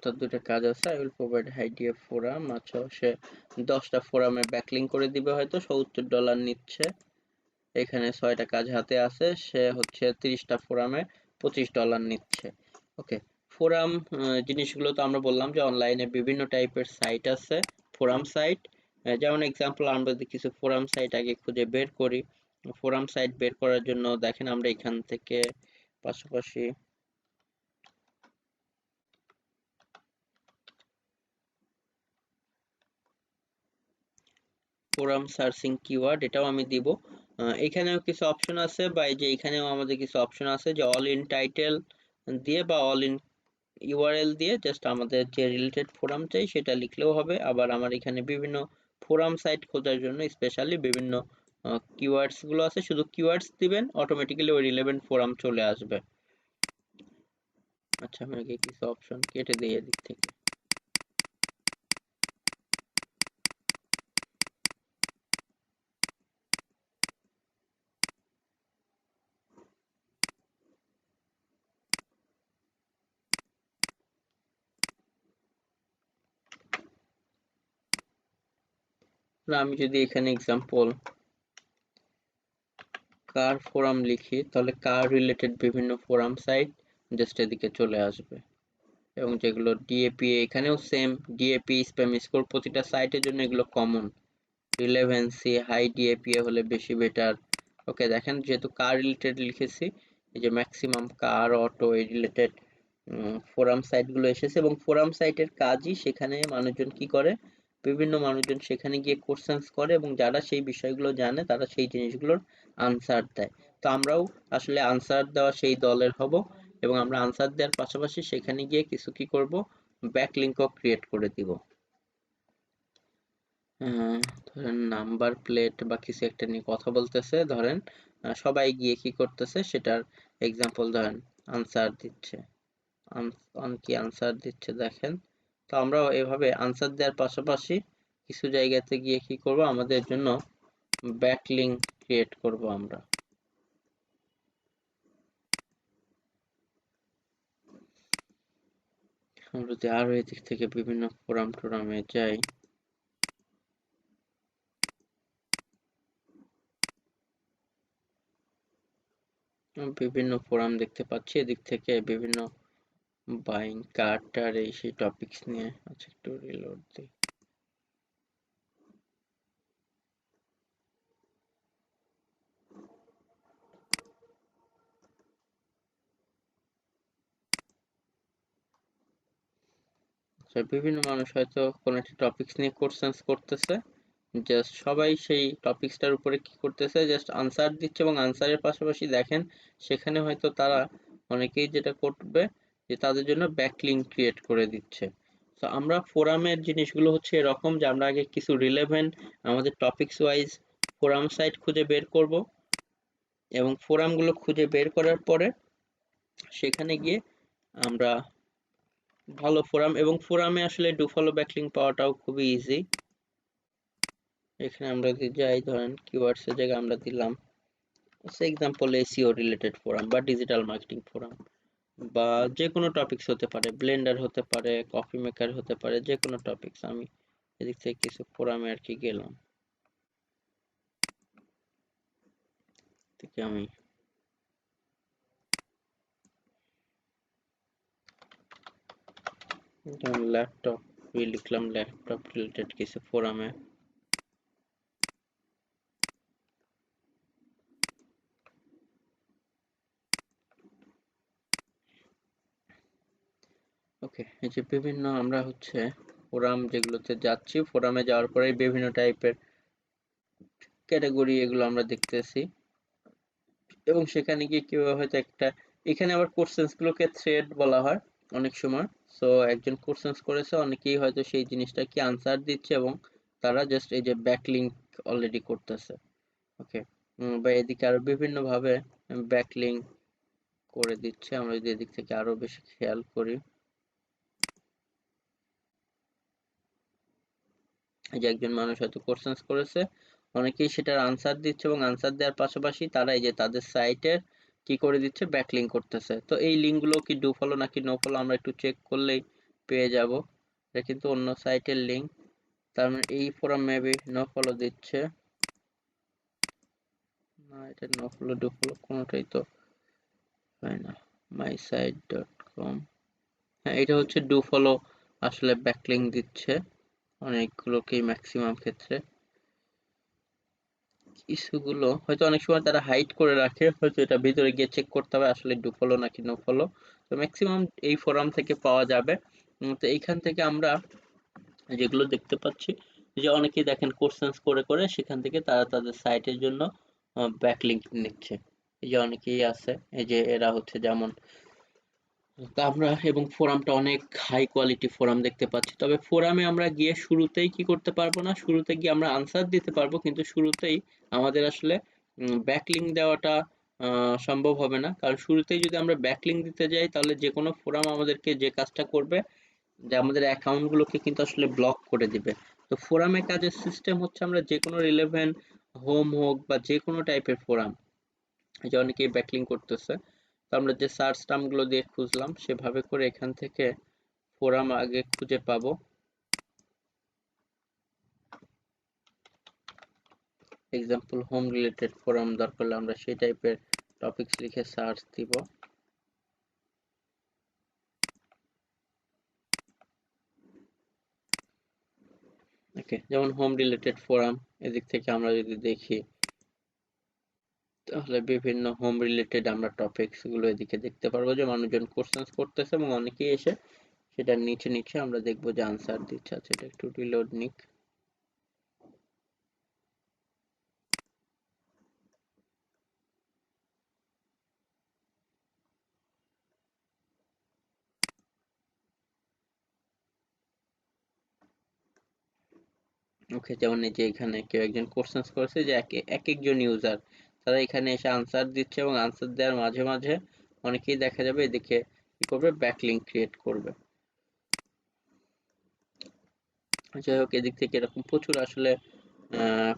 তার দুটো কাজ আছে। I will provide idea forum. আচ্ছা, সে 10টা ফোরামে ব্যাকলিঙ্ক করে দিবে, হয়তো $70 নিচ্ছে। এখানে 6টা কাজ হাতে আছে, সে হচ্ছে 30টা ফোরামে $25 নিচ্ছে। ওকে, ফোরাম জিনিসগুলো তো আমরা বললাম যে অনলাইনে বিভিন্ন টাইপের সাইট আছে, ফোরাম সাইট। যেমন এক্সাম্পল আমরা যদি কিছু ফোরাম সাইট আগে খুঁজে বের করি, ফোরাম সাইট বের করার জন্য দেখেন আমরা এখান থেকে পাশাপাশি ফোরাম সার্চিং কিওয়ার্ড, এটাও আমি দিব। এখানেও কিছু অপশন আছে, বা এই যে এখানেও আমাদের কিছু অপশন আছে যে অল ইন টাইটেল দিয়ে বা অল ইন ইউআরএল দিয়ে জাস্ট আমাদের যে রিলেটেড ফোরাম চাই সেটা লিখলেও হবে। আবার আমার এখানে বিভিন্ন ফোরাম সাইট খোঁজার জন্য স্পেশালি বিভিন্ন কিওয়ার্ডস গুলো আছে, শুধু কিওয়ার্ডস দিবেন অটোমেটিক্যালি ওই রিলেভেন্ট ফোরাম চলে আসবে। আচ্ছা, আমি আগে কিছু অপশন কেটে দিই এদিক থেকে। আমি যদি এখানে এক্সাম্পল কার ফোরাম লিখি, তাহলে কার রিলেটেড বিভিন্ন ফোরাম সাইট জাস্ট এদিকে চলে আসবে। এবং যেগুলো ডিএপি, এখানেও সেম ডিএপি, স্প্যাম স্কোর, প্রতিটা সাইটের জন্য এগুলো কমন। রিলেভেন্সি হাই ডিএপি হলে বেশি বেটার। ওকে, দেখেন যেহেতু কার রিলেটেড লিখেছি, এই যে ম্যাক্সিমাম কার, অটো এই রিলেটেড ফোরাম সাইটগুলো এসেছে। এবং ফোরাম সাইটের কাজই সেখানে মানুষজন কি করে, বিভিন্ন মানুষজন সেখানে গিয়ে কোশ্চেন্স করে এবং যারা সেই বিষয়গুলো জানে তারা সেই জিনিসগুলোর আনসার দেয়। তো আমরাও আসলে আনসার দেওয়া সেই দলের হব, এবং আমরা আনসার দেওয়ার পাশাপাশি সেখানে গিয়ে কিছু কি করব, ব্যাকলিঙ্কও ক্রিয়েট করে দিব। ধরেন নাম্বার প্লেট বা কিছু একটা নিয়ে কথা বলতেছে, ধরেন সবাই গিয়ে কি করতেছে সেটার এক্সাম্পল ধরেন আনসার দিচ্ছে, কি আনসার দিচ্ছে দেখেন। তো আমরা এভাবে আনসার দেওয়ার পাশাপাশি কিছু জায়গাতে গিয়ে কি করব, আমাদের জন্য ব্যাকলিঙ্ক ক্রিয়েট করব আমরা। আমরা যদি আরো এদিক থেকে বিভিন্ন ফোরাম টোরামে যাই, বিভিন্ন ফোরাম দেখতে পাচ্ছি এদিক থেকে, বিভিন্ন বাইং কার্টার এই সেই টপিকস নিয়ে। আচ্ছা, একটু রিলোড দিই। আচ্ছা, বিভিন্ন মানুষ হয়তো কোনো একটা টপিকস নিয়ে কোশ্চেন্স করতেছে, জাস্ট সবাই সেই টপিকসটার উপরে কি করতেছে, জাস্ট আনসার দিচ্ছে। এবং আনসারের পাশাপাশি দেখেন সেখানে হয়তো তারা অনেকেই যেটা করবে যে তাদের জন্য ব্যাকলিঙ্ক ক্রিয়েট করে দিচ্ছে। তো আমরা ফোরামের জিনিসগুলো হচ্ছে এরকম যে আমরা আগে কিছু রিলেভেন্ট আমাদের টপিকস ওয়াইজ ফোরাম সাইট খুঁজে বের করব, এবং ফোরামগুলো খুঁজে বের করার পরে সেখানে গিয়ে আমরা ভালো ফোরাম, এবং ফোরামে আসলে ডু ফলো ব্যাকলিঙ্ক পাওয়াটাও খুবই ইজি। এখানে আমরা যদি যাই, ধরেন কিওয়ার্ডস এর জায়গায় আমরা দিলাম এক্সাম্পল এসইও রিলেটেড ফোরাম বা ডিজিটাল মার্কেটিং ফোরাম, বা যে কোনো টপিকস হতে পারে, ব্লেন্ডার হতে পারে, কফি মেকার হতে পারে, যে কোনো টপিকস। আমি এদিক থেকে কিছু ফোরামে আর কি গেলাম, থেকে আমি ল্যাপটপ লিখলাম, ল্যাপটপ রিলেটেড কিছু ফোরামে। ওকে, এই যে বিভিন্ন আমরা হচ্ছে ফোরাম যেগুলোতে যাচ্ছি, ফোরামে যাওয়ার পরে বিভিন্ন টাইপের ক্যাটাগরি এগুলো আমরা দেখতেছি, এবং সেখানে গিয়ে কেউ হয়তো একটা, এখানে আবার কোশ্চেন্স গুলোকে থ্রেড বলা হয় অনেক সময়। সো একজন কোশ্চেন্স করেছে, অনেকেই হয়তো সেই জিনিসটা কি আনসার দিচ্ছে, এবং তারা জাস্ট এই যে ব্যাকলিঙ্ক অলরেডি করতেছে। ওকে, বা এদিকে আরো বিভিন্ন ভাবে ব্যাকলিঙ্ক করে দিচ্ছে। আমরা যদি এদিক থেকে আরো বেশি খেয়াল করি, এই যে একজন মানুষ হয়তো কোশ্চেন্স করেছে, অনেকেই সেটার আনসার দিচ্ছে, এবং আনসার দেওয়ার পাশাপাশি তারা এই যে তাদের সাইটের কি করে দিচ্ছে, ব্যাকলিঙ্ক করতেছে। তো এই লিঙ্ক গুলো কি ডু ফলো নাকি নো ফলো আমরা একটু চেক করলেই পেয়ে যাব। এটা কিন্তু অন্য সাইটের লিঙ্ক, তার মানে এই ফোরাম মেবি নো ফলো দিচ্ছে না। এটা নো ফলো ডু ফলো কোনোটাই তো হয় না। mysite.com, হ্যাঁ এটা হচ্ছে ডু ফলো, আসলে ব্যাকলিঙ্ক দিচ্ছে অনেকগুলোকেই, ম্যাক্সিমাম ক্ষেত্রে। কিছুগুলো হয়তো অনেক সময় তারা হাইড করে রাখে, হয়তো এটা ভিতরে গিয়ে চেক করতে হবে আসলে ডু ফলো নাকি নো ফলো। তো ম্যাক্সিমাম এই ফোরাম থেকে পাওয়া যাবে। তো এইখান থেকে আমরা যেগুলো দেখতে পাচ্ছি, যে অনেকেই দেখেন কোশ্চেন্স করে করে সেখান থেকে তারা তাদের সাইটের জন্য ব্যাকলিঙ্ক নিচ্ছে। এই যে অনেকেই আছে, এই যে এরা হচ্ছে যেমন, তা আমরা এবং ফোরামটা অনেক হাই কোয়ালিটি ফোরাম দেখতে পাচ্ছি। তবে ফোরামে আমরা গিয়ে শুরুতেই কি করতে পারবো না, শুরুতে গিয়ে আমরা আনসার দিতে পারবো, কিন্তু শুরুতেই আমাদের আসলে ব্যাকলিঙ্ক দেওয়াটা সম্ভব হবে না। কারণ শুরুতেই যদি আমরা ব্যাকলিঙ্ক দিতে যাই, তাহলে যে কোনো ফোরাম আমাদেরকে যে কাজটা করবে, যে আমাদের অ্যাকাউন্ট গুলোকে কিন্তু আসলে ব্লক করে দিবে। তো ফোরামে কাজের সিস্টেম হচ্ছে, আমরা যে কোনো রিলেভেন্ট হোম হোক বা যে কোনো টাইপের ফোরাম, যে অনেকেই ব্যাকলিঙ্ক করতেছে, তো আমরা যে সার্চ টার্ম গুলো দিয়ে খুঁজলাম সেভাবে করে এখান থেকে ফোরাম আগে খুঁজে পাবো। এক্সাম্পল হোম রিলেটেড ফোরাম দরকার হলে আমরা সেই টাইপের টপিকস লিখে সার্চ দিব। ওকে, যেমন হোম রিলেটেড ফোরাম, এদিক থেকে আমরা যদি দেখি, তাহলে বিভিন্ন হোম রিলেটেড আমরা টপিকস গুলো এদিকে দেখতে পারবো, যে মানুষজন কোশ্চেন্স করতেছে এবং অনেকেই এসে সেটার নিচে নিচে আমরা দেখবো যে আনসার দিচ্ছে। আচ্ছা, এটা একটু রিলোড নিক। ওকে, যেমন এই যে এখানে কেউ একজন কোশ্চেন্স করেছে, যে এক একজন ইউজার তারা এখানে এসে আনসার দিচ্ছে, এবং আনসার দেওয়ার মাঝে মাঝে অনেকেই দেখা যাবে এদিকে কি করবে, ব্যাকলিঙ্ক ক্রিয়েট করবে। যাই হোক, এদিক থেকে এরকম প্রচুর আসলে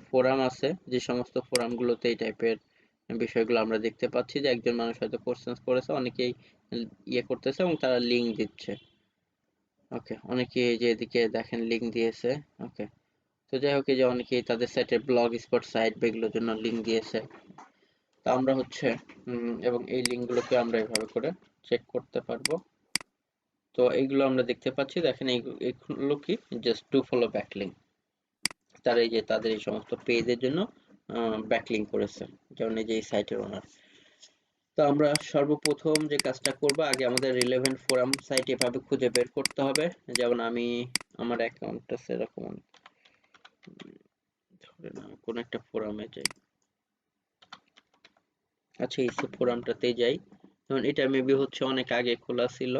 ফোরাম আছে, যে সমস্ত ফোরাম গুলোতে এই টাইপের বিষয়গুলো আমরা দেখতে পাচ্ছি, যে একজন মানুষ হয়তো কোশ্চেন্স করেছে, অনেকেই ইয়ে করতেছে এবং তারা লিঙ্ক দিচ্ছে। ওকে, অনেকেই এই যে এদিকে দেখেন লিঙ্ক দিয়েছে। ওকে, তো যাই হোক, এই যে অনেকেই তাদের সাইটের ব্লগ স্পট সাইট এগুলোর জন্য লিঙ্ক দিয়েছে। তো আমরা হচ্ছে এবং এই লিঙ্কগুলোকে আমরা এভাবে করে চেক করতে পারবো। তো এইগুলো আমরা দেখতে পাচ্ছি, দেখেন এইগুলো কি, জাস্ট টু ফলো ব্যাকলিঙ্ক। তারা এই যে তাদের এই সমস্ত পেজের জন্য ব্যাকলিঙ্ক করেছে, যেমন এই যে এই সাইটের ওনার। তো আমরা সর্বপ্রথম যে কাজটা করব, আগে আমাদের রিলেভেন্ট ফোরাম সাইট এভাবে খুঁজে বের করতে হবে। যেমন আমি আমার অ্যাকাউন্ট আছে এরকম, ধরে না কোন একটা ফোরামে যাই। আচ্ছা, এই ফোরামটাতে যাই। যেমন এটা মেবি হচ্ছে অনেক আগে খোলা ছিল।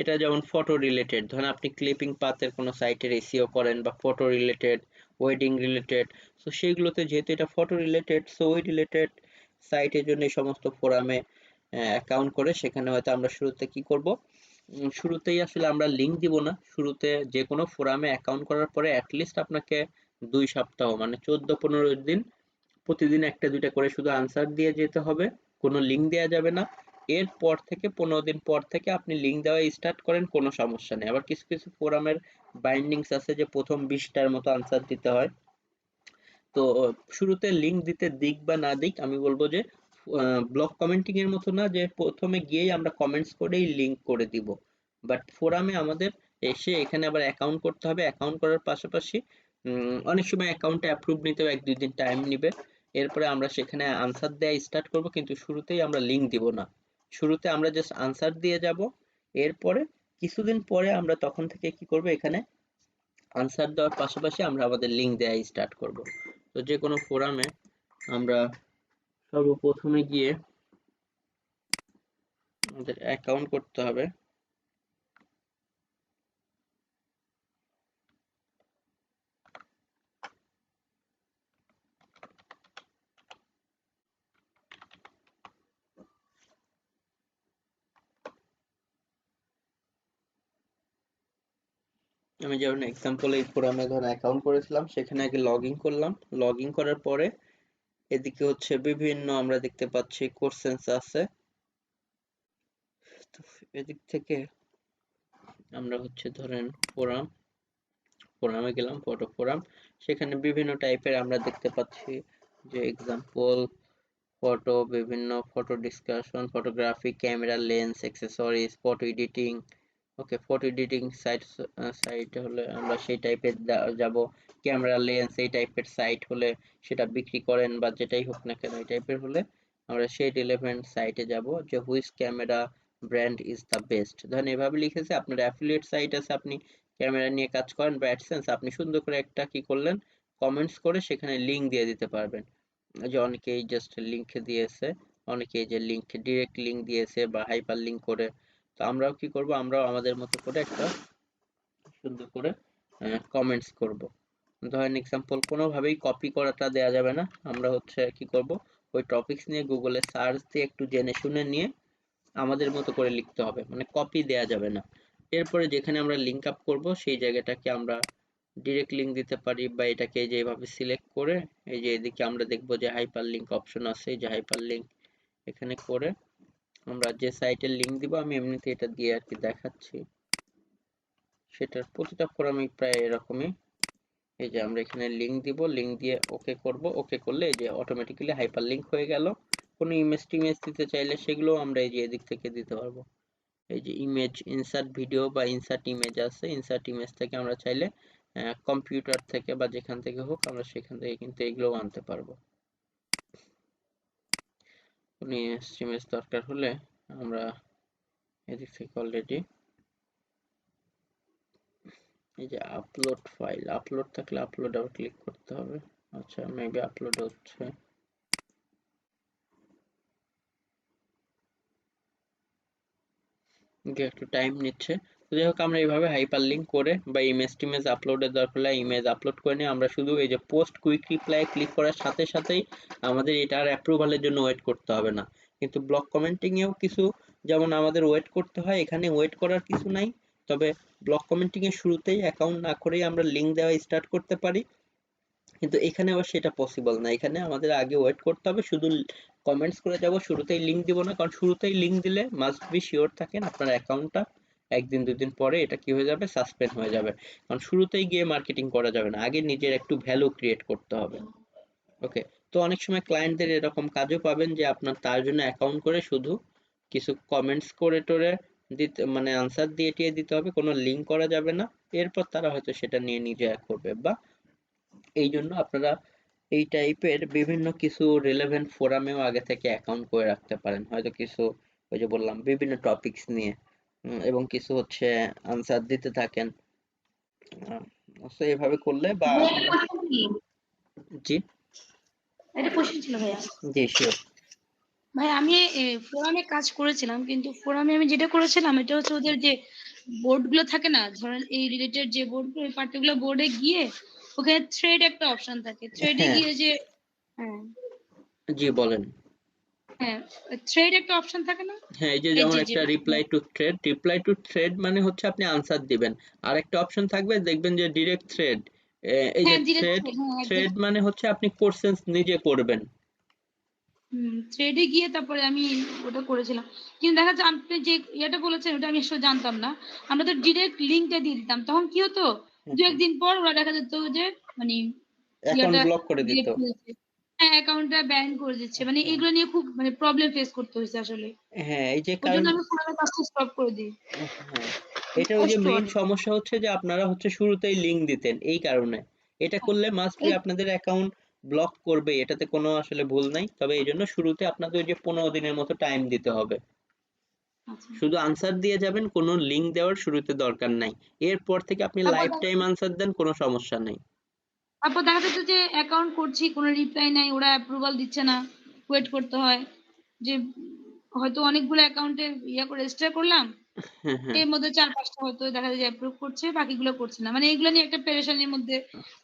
এটা যেমন ফটো রিলেটেড, ধরেন আপনি ক্লিপিং পাথের কোনো সাইটের এসইও করেন, বা ফটো রিলেটেড, ওয়েডিং রিলেটেড, তো সেইগুলোতে যেহেতু এটা ফটো রিলেটেড, সো ওই রিলেটেড সাইটের জন্য এই সমস্ত ফোরামে অ্যাকাউন্ট করে সেখানে হয়তো আমরা শুরুতে কি করব, শুরুতেই আসলে আমরা লিঙ্ক দিব না। শুরুতে যে কোনো ফোরামে অ্যাকাউন্ট করার পরে অ্যাটলিস্ট আপনাকে 2 সপ্তাহ, মানে 14-15 দিন প্রতিদিন একটা দুইটা করে শুধু আনসার দিয়ে যেতে হবে, কোনো লিঙ্ক দেওয়া যাবে না। এরপর থেকে 15 দিন পর থেকে আপনি লিঙ্ক দেওয়া স্টার্ট করেন, কোনো সমস্যা নেই। আবার কিছু কিছু ফোরামের বাইন্ডিংস আছে যে প্রথম 20টার মতো আনসার দিতে হয়। তো শুরুতে লিঙ্ক দিতে দিক বা না দিক, আমি বলবো যে ব্লগ কমেন্টিং এর মতো না যে প্রথমে গিয়েই আমরা কমেন্টস করেই লিঙ্ক করে দিব, বাট ফোরামে আমাদের এসে এখানে আবার অ্যাকাউন্ট করতে হবে। অ্যাকাউন্ট করার পাশাপাশি অনেক সময় অ্যাকাউন্টে অ্যাপ্রুভ নিতেও 1-2 দিন টাইম নিবে। এরপরে আমরা সেখানে আনসার দেওয়া স্টার্ট করব, কিন্তু শুরুতেই আমরা লিঙ্ক দিব না। শুরুতে আমরা জাস্ট আনসার দিয়ে যাব। এরপরে কিছুদিন পরে আমরা তখন থেকে কি করব, এখানে আনসার দেওয়ার পাশাপাশি আমরা আমাদের লিঙ্ক দেওয়া স্টার্ট করব। তো যে কোনো ফোরামে আমরা সর্বপ্রথমে গিয়ে আমাদের অ্যাকাউন্ট করতে হবে। আমি যেমন এক্সাম্পল এই ফোরামে ধরুন অ্যাকাউন্ট করেছিলাম, সেখানে আগে লগ ইন করলাম। লগ ইন করার পরে এদিকে হচ্ছে বিভিন্ন আমরা দেখতে পাচ্ছি কোশ্চেন্স আছে। তো এদিক থেকে আমরা হচ্ছে ধরেন ফোরামে গেলাম, ফটো ফোরাম। সেখানে বিভিন্ন টাইপের আমরা দেখতে পাচ্ছি যে এক্সাম্পল ফটো, বিভিন্ন photo discussion, photography, camera, lens, accessories, photo editing. Okay, photo editing site হলে আমরা সেই টাইপের যাব। ক্যামেরা, লেন্স এই টাইপের সাইট হলে সেটা বিক্রি করেন বা যেটাই হোক না কেন, এই টাইপের হলে আমরা সেই রিলেভেন্ট সাইটে যাব যে which camera brand is the best. ধরেন এভাবে লিখেছে, আপনার অ্যাফিলিয়েট সাইট আছে, আপনি ক্যামেরা নিয়ে কাজ করেন বা অ্যাডসেন্স, আপনি সুন্দর করে একটা কি করলেন, কমেন্টস করে সেখানে লিঙ্ক দিয়ে দিতে পারবেন। যে অনেকেই জাস্ট লিংক দিয়েছে, অনেকেই যে লিংক ডিরেক্ট লিংক দিয়েছে বা হাইপার লিংক করে। তো আমরাও কি করব, আমরাও আমাদের মতো করে একটা সুন্দর করে কমেন্টস করব। ধরেন এক্সাম্পল কোনোভাবেই কপি করাটা দেয়া যাবে না। আমরা হচ্ছে কি করব, ওই টপিকস নিয়ে গুগলে সার্চ দিয়ে একটু জেনে শুনে নিয়ে আমাদের মতো করে লিখতে হবে, মানে কপি দেয়া যাবে না। এরপরে যেখানে আমরা লিংক আপ করব সেই জায়গাটাকে আমরা ডিরেক্ট লিংক দিতে পারি, বা এটাকে যেভাবে সিলেক্ট করে এই যে এদিকে আমরা দেখব যে হাইপার লিংক অপশন আছে, এই যে হাইপার লিংক এখানে করে আমরা যে সাইটের লিংক দিব, আমি এমনিতে এটা দিয়ে আর কি দেখাচ্ছি, সেটার প্রতিটা ফোরামে প্রায় এরকমই। এই যে আমরা এখানে লিংক দিব, লিংক দিয়ে ওকে করব, ওকে করলে এই যে অটোমেটিক্যালি হাইপার লিংক হয়ে গেল। কোনো ইমেজ টিমেজ দিতে চাইলে সেগুলো আমরা এই যে এদিক থেকে দিতে পারবো। এই যে ইমেজ ইনসার্ট ভিডিও বা ইনসার্ট ইমেজ আছে, ইনসার্ট ইমেজ থেকে আমরা চাইলে কম্পিউটার থেকে বা যেখান থেকে হোক আমরা সেখান থেকে কিন্তু এগুলো আনতে পারবো। কোনো ইমেজ দরকার হলে আমরা এদিক থেকে অলরেডি এই যে আপলোড ফাইল, আপলোড থাকলে আপলোড আবার ক্লিক করতে হবে। আচ্ছা, মেবি আপলোড হচ্ছে। একটু টাইম নিচ্ছে। তো যাই হোক, আমরা এইভাবে হাইপার লিংক করে বা ইমেজ টিমেজ আপলোডের দরকার হলে ইমেজ আপলোড করে নিয়ে আমরা শুধু এই যে পোস্ট কুইক রিপ্লাই ক্লিক করার সাথে সাথেই আমাদের এটার অ্যাপ্রুভালের জন্য ওয়েট করতে হবে না। কিন্তু ব্লক কমেন্টিং এও কিছু যেমন আমাদের ওয়েট করতে হয়, এখানে ওয়েট করার কিছু নাই। তবে ব্লক কমেন্টিং এর শুরুতেই অ্যাকাউন্ট না করেই আমরা লিংক দেওয়া স্টার্ট করতে পারি, কিন্তু এখানে আবার সেটা পসিবল না। এখানে আমাদের আগে ওয়েট করতে হবে, শুধু কমেন্টস করে যাব, শুরুতেই লিংক দিব না। কারণ শুরুতেই লিংক দিলে মাস্ট বি শিওর থাকেন আপনার অ্যাকাউন্টটা একদিন দুদিন পরে এটা কি হয়ে যাবে, সাসপেন্ড হয়ে যাবে। কারণ শুরুতেই গিয়ে মার্কেটিং করা যাবে না, আগে নিজের একটু ভ্যালু ক্রিয়েট করতে হবে। ওকে, তো অনেক সময় ক্লায়েন্টদের এরকম কাজও পাবেন যে আপনার তার জন্য অ্যাকাউন্ট করে শুধু কিছু কমেন্টস করে টোরে দিতে, মানে আনসার দিয়ে টিয়ে দিতে হবে, কোনো লিংক করা যাবে না। এরপর তারা হয়তো সেটা নিয়ে নিজে করবে। বা এই জন্য আপনারা এই টাইপের বিভিন্ন কিছু রিলেভেন্ট ফোরামেও আগে থেকে অ্যাকাউন্ট করে রাখতে পারেন, হয়তো কিছু ওই যে বললাম বিভিন্ন টপিকস নিয়ে, এবং কিছু হচ্ছে আনসার দিতে থাকেন। তো এইভাবে করলে বা ভাইয়া, একটা question কি? জি একটা কোশ্চেন ছিল ভাইয়া। জি শিওর। ভাই আমি ফোরামে কাজ করেছিলাম, কিন্তু ফোরামে আমি যেটা করেছিলাম এটা হচ্ছে ওদের যে বোর্ড গুলো থাকে না, ধরেন এই রিলেটেড যে বোর্ড গুলো, পার্টিকুলার বোর্ডে গিয়ে ওখানে থ্রেড একটা অপশন থাকে, থ্রেডে হ্যাঁ গিয়ে যে হ্যাঁ জি বলেন। হ্যাঁ থ্রেড একটা অপশন থাকে না, হ্যাঁ, এই যে এই যেমন যে একটা রিপ্লাই টু থ্রেড মানে হচ্ছে আপনি আনসার দিবেন, আর একটা অপশন থাকবে দেখবেন যে ডিরেক্ট থ্রেড। এই যে হ্যাঁ ডিরেক্ট থ্রেড, হ্যাঁ থ্রেড একদম। মানে হচ্ছে আপনি কোশ্চেন্স নিজে করবেন। থ্রেডে গিয়ে তারপরে আমি ওটা করেছিলাম, কিন্তু দেখা যাচ্ছে আপনি যে ইয়েটা বলেছেন ওটা আমি আসলে জানতাম না। আমরা তো ডিরেক্ট লিঙ্কটা দিয়ে দিতাম, তখন কি হতো, দু একদিন পর ওরা দেখা যেত যে মানে অ্যাকাউন্ট ইয়াটা ব্লক করে দিত। ডিলেট করেছে, হ্যাঁ অ্যাকাউন্টটা ব্যান করে দিচ্ছে, মানে এগুলো নিয়ে খুব মানে প্রবলেম ফেস করতে হয়েছে আসলে। হ্যাঁ, এই যে ওই কারণ জন্য আমি ফোনের কাজটা স্টপ করে দিই। হ্যাঁ, এটা ওই যে কষ্ট মেইন অনেক। সমস্যা হচ্ছে যে আপনারা হচ্ছে শুরুতেই লিংক দিতেন, এই কারণে এটা করলে মাস্ট বি এই আপনাদের অ্যাকাউন্ট ব্লক করবে, এটাতে কোনো আসলে ভুল নাই। তবে এই জন্য শুরুতে আপনাদের ওই যে 15 দিনের মতো টাইম দিতে হবে। আচ্ছা শুধু আনসার দিয়ে যাবেন, কোনো লিংক দেওয়ার শুরুতে দরকার নাই। এরপর থেকে আপনি তারপর লাইফ টাইম আনসার দেন, কোনো সমস্যা নেই। তারপর দেখা যাচ্ছে যে অ্যাকাউন্ট করছি কোনো রিপ্লাই নাই, ওরা অ্যাপ্রুভাল দিচ্ছে না, ওয়েট করতে হয় যে হয়তো অনেকগুলো অ্যাকাউন্টে করে রেজিস্টার করলাম, হ্যাঁ, হ্যাঁ। এর মধ্যে 4-5টা হয়তো দেখা যায় যে অ্যাপ্রুভ করছে, বাকিগুলো করছে না, মানে এগুলো নিয়ে একটা পেরেশানির মধ্যে।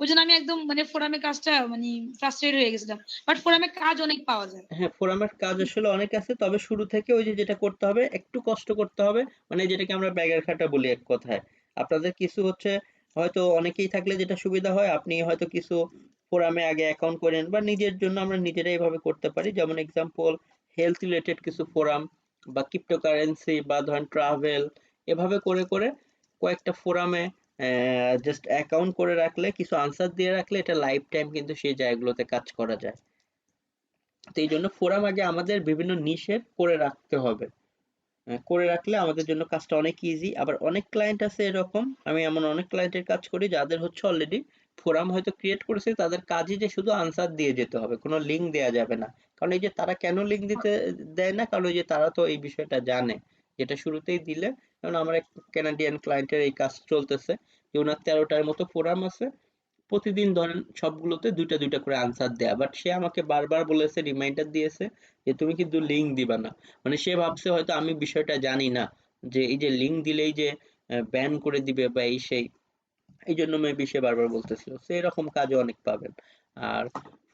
ওই জন্য আমি একদম মানে ফোরামে কাজটা মানে ফ্রাস্ট্রেটেড হয়ে গেছিলাম, বাট ফোরামে কাজ অনেক পাওয়া যায়। হ্যাঁ, ফোরামের কাজ আসলে অনেক আছে, তবে শুরু থেকে ওই যে যেটা করতে হবে, একটু কষ্ট করতে হবে, মানে যেটাকে আমরা ব্যাগের খাটা বলি এক কথায়। আপনাদের কিছু হচ্ছে হয়তো অনেকেই থাকলে যেটা সুবিধা হয়, আপনি হয়তো কিছু ফোরামে আগে অ্যাকাউন্ট করেন, বা নিজের জন্য আমরা নিজেরাই এভাবে করতে পারি। যেমন এক্সাম্পল, হেলথ রিলেটেড কিছু ফোরাম, বা ক্রিপ্টোকারেন্সি, বা ধরেন ট্রাভেল, এভাবে করে করে কয়েকটা ফোরামে জাস্ট অ্যাকাউন্ট করে রাখলে, কিছু আনসার দিয়ে রাখলে, এটা লাইফ টাইম কিন্তু সেই জায়গাগুলোতে কাজ করা যায়। তো এই জন্য ফোরাম আগে আমাদের বিভিন্ন নিশের করে রাখতে হবে। করে রাখলে আমাদের জন্য কাজটা অনেক ইজি। আবার অনেক ক্লায়েন্ট আছে এরকম, আমি এমন অনেক ক্লায়েন্টের কাজ করি যাদের হচ্ছে অলরেডি ফোরাম হয়তো ক্রিয়েট করেছে, তাদের কাজই যে শুধু আনসার দিয়ে যেতে হবে, কোনো লিঙ্ক দেওয়া যাবে না। কারণ এই যে তারা কেন লিঙ্ক দিতে দেয় না, কারণ ওই যে তারা তো এই বিষয়টা জানে, যেটা শুরুতেই দিলে। কারণ আমার এক কানাডিয়ান ক্লায়েন্টের এই কাজ চলতেছে, যে ওনার 13টার মতো ফোরাম আছে, প্রতিদিন ধরেন সবগুলোতে দুইটা দুইটা করে আনসার দেয়া, বাট সে আমাকে বারবার বলেছে, রিমাইন্ডার দিয়েছে যে তুমি কিন্তু লিঙ্ক দিবা না। মানে সে ভাবছে হয়তো আমি বিষয়টা জানি না, যে এই যে লিঙ্ক দিলেই যে ব্যান করে দিবে বা এই সেই, এই জন্য মেবি সে বারবার বলতেছিল। সো এরকম কাজও অনেক পাবেন। আর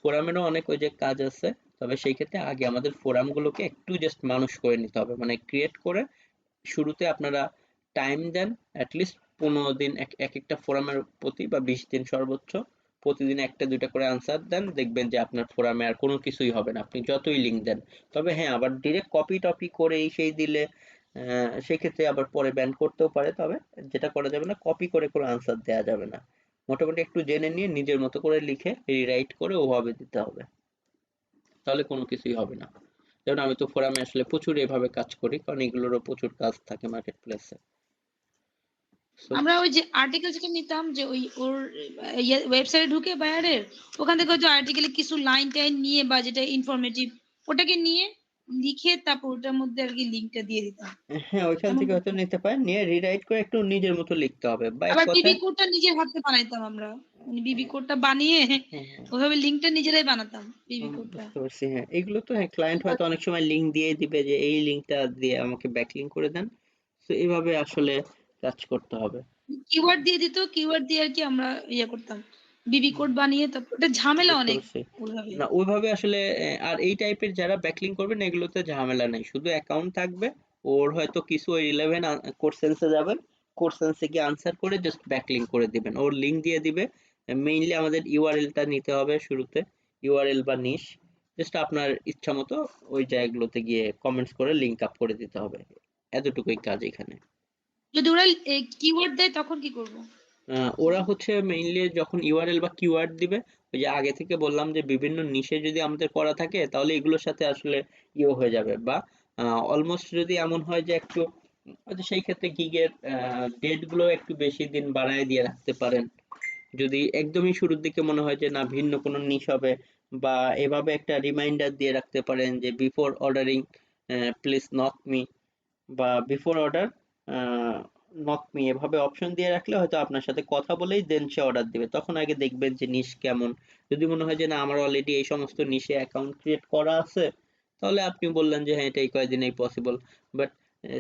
ফোরামেরও অনেক ওই যে কাজ আছে, তবে সেই ক্ষেত্রে আগে আমাদের ফোরামগুলোকে একটু জাস্ট মানুষ করে নিতে হবে, মানে ক্রিয়েট করে শুরুতে আপনারা টাইম দেন অ্যাটলিস্ট 15 দিন, এক একটা ফোরামের প্রতি, বা 20 দিন সর্বোচ্চ, প্রতিদিন একটা দুইটা করে আনসার দেন, দেখবেন যে আপনার ফোরামে আর কোনো কিছুই হবে না, আপনি যতই লিঙ্ক দেন। তবে হ্যাঁ, আবার ডিরেক্ট কপি টপি করে এই সেই দিলে সেক্ষেত্রে আবার পরে ব্যান করতেও পারে। তবে যেটা করা যাবে না, কপি করে কোনো আনসার দেওয়া যাবে না। মোটামুটি একটু জেনে নিয়ে নিজের মতো করে লিখে রিরাইট করে ওভাবে দিতে হবে, তাহলে কোনো কিছুই হবে না। যেমন আমি তো ফোরামে আসলে প্রচুর এভাবে কাজ করি, কারণ এগুলোরও প্রচুর কাজ থাকে মার্কেট প্লেসে। সো আমরা ওই যে আর্টিকেল যেটা নিতাম, যে ওই ওর ওয়েবসাইটে ঢুকে বায়ারের, ওখান থেকে হয়তো আর্টিকেলে কিছু লাইন টাইন নিয়ে বা যেটা ইনফরমেটিভ, ওটাকে নিয়ে লিখে তারপর ওটার মধ্যে আর কি লিঙ্কটা দিয়ে দিতাম, হ্যাঁ, ওইখান এমন থেকে হয়তো করতাম। নিতে পারেন, নিয়ে রিরাইট করে একটু নিজের মতো লিখতে হবে, বা এক আবার বিবি কথায়। কোডটা নিজের হাতে বানাইতাম আমরা, মানে বিবি কোডটা বানিয়ে হ্যাঁ, হ্যাঁ, ওইভাবে লিঙ্কটা নিজেরাই বানাতাম বিবি কোডটা। বুঝতে পারছি। হ্যাঁ, এগুলো তো হ্যাঁ, ক্লায়েন্ট হয়তো অনেক সময় লিঙ্ক দিয়ে দিবে যে এই লিঙ্কটা দিয়ে আমাকে ব্যাকলিঙ্ক করে দেন। তো এইভাবে আসলে কাজ করতে হবে। কিওয়ার্ড দিয়ে দিত, কিওয়ার্ড দিয়ে আর কি আমরা করতাম, বিবি কোড বানিয়ে, তারপর ওটা ঝামেলা বুঝতে অনেক পারছি। ওইভাবে। না, ওইভাবে আসলে আর এই টাইপের যারা ব্যাকলিঙ্ক করবেন, এগুলোতে ঝামেলা নাই, শুধু অ্যাকাউন্ট থাকবে। ওর হয়তো কিছু ওই রিলেভেন্ট কোর্সেন্সে যাবেন, কোর্সেন্সে গিয়ে আনসার করে জাস্ট ব্যাকলিঙ্ক করে দিবেন, ওর লিঙ্ক দিয়ে দিবে। মেইনলি আমাদের ইউআরএলটা নিতে হবে শুরুতে, ইউআরএল বা নিশ, জাস্ট আপনার ইচ্ছা মতো ওই জায়গাগুলোতে গিয়ে কমেন্টস করে লিঙ্ক আপ করে দিতে হবে। এতটুকুই কাজ এখানে। যদি ওরা কিওয়ার্ড দেয় তখন কি করব? ওরা হচ্ছে মেইনলি যখন ইউআরএল বা কিওয়ার্ড দিবে, ওই যে আগে থেকে বললাম যে বিভিন্ন নিশে যদি আমাদের করা থাকে, তাহলে এগুলোর সাথে আসলে ইয়ে হয়ে যাবে, বা অলমোস্ট যদি এমন হয় যে একটু হয়তো সেই ক্ষেত্রে গিগের ডেট গুলো একটু বেশি দিন বাড়ায় দিয়ে রাখতে পারেন। যদি একদমই শুরুর দিকে মনে হয় যে না, ভিন্ন কোনো নিশ হবে, বা এভাবে একটা রিমাইন্ডার দিয়ে রাখতে পারেন যে before ordering please knock me, বা বিফোর অর্ডার নক মি, এভাবে অপশন দিয়ে রাখলে হয়তো আপনার সাথে কথা বলেই দেন সে অর্ডার দিবে। তখন আগে দেখবেন যে নিশ কেমন। যদি মনে হয় যে না, আমার অলরেডি এই সমস্ত নিশে অ্যাকাউন্ট ক্রিয়েট করা আছে, তাহলে আপনি বললেন যে হ্যাঁ, এটা এই কয়েকদিনেই পসিবল। বাট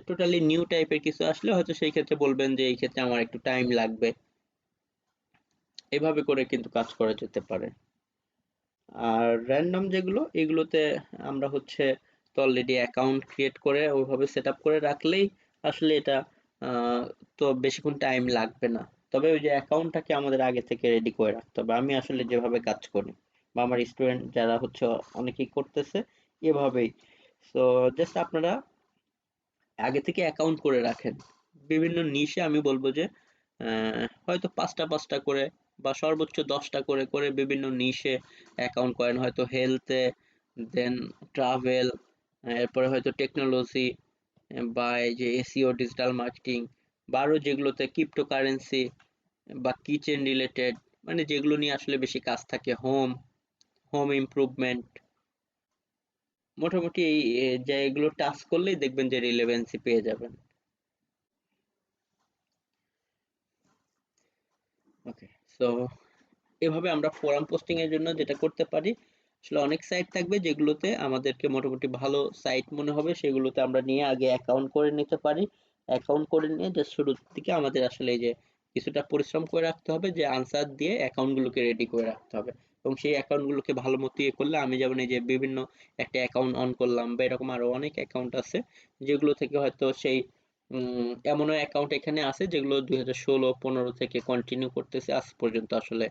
টোটালি নিউ টাইপের কিছু আসলে হয়তো সেই ক্ষেত্রে বলবেন যে এই ক্ষেত্রে আমার একটু টাইম লাগবে। এভাবে করে কিন্তু কাজ করা যেতে পারে। আর র্যান্ডম যেগুলো, এগুলোতে আমরা হচ্ছে তো অলরেডি অ্যাকাউন্ট ক্রিয়েট করে ওইভাবে সেট আপ করে রাখলেই আসলে এটা আহ, তো বেশিক্ষণ টাইম লাগবে না। তবে ওই যে অ্যাকাউন্টটাকে আমাদের আগে থেকে রেডি করে রাখতে হবে। আমি আসলে যেভাবে কাজ করি, বা আমার স্টুডেন্ট যারা হচ্ছে অনেকেই করতেছে এভাবেই। সো জাস্ট আপনারা আগে থেকে অ্যাকাউন্ট করে রাখেন। বিভিন্ন নিশে আমি বলবো যে হয়তো 5টা 5টা করে, বা সর্বোচ্চ 10টা করে করে বিভিন্ন নিশে অ্যাকাউন্ট করেন, হয়তো হেলথে, দেন ট্রাভেল, এরপরে হয়তো টেকনোলজি, বা এই যে এসইও ডিজিটাল মার্কেটিং, বা আরো যেগুলোতে ক্রিপ্টোকারেন্সি বা কিচেন রিলেটেড, মানে যেগুলো নিয়ে আসলে বেশি কাজ থাকে, হোম হোম ইমপ্রুভমেন্ট, মোটামুটি এই যে এগুলো টাচ করলেই দেখবেন যে রিলেভেন্সি পেয়ে যাবেন। ওকে, সো এভাবে আমরা ফোরাম পোস্টিং এর জন্য যেটা করতে পারি, আসলে অনেক সাইট থাকবে যেগুলোতে আমাদেরকে মোটামুটি ভালো সাইট মনে হবে, সেগুলোতে আমরা নিয়ে আগে অ্যাকাউন্ট করে নিতে পারি। অ্যাকাউন্ট করে নিয়ে জাস্ট শুরুর দিকে আমাদের আসলে এই যে কিছুটা পরিশ্রম করে রাখতে হবে, যে আনসার দিয়ে অ্যাকাউন্ট গুলোকে রেডি করে রাখতে হবে, এবং সেই অ্যাকাউন্ট গুলোকে ভালো মতো ইয়ে করলে, আমি যেমন এই যে বিভিন্ন একটা অ্যাকাউন্ট অন করলাম, বা এরকম আরো অনেক অ্যাকাউন্ট আছে যেগুলো থেকে হয়তো সেই এমনও অ্যাকাউন্ট এখানে আছে যেগুলো 2016-15 থেকে কন্টিনিউ করতেছে আজ পর্যন্ত, আসলে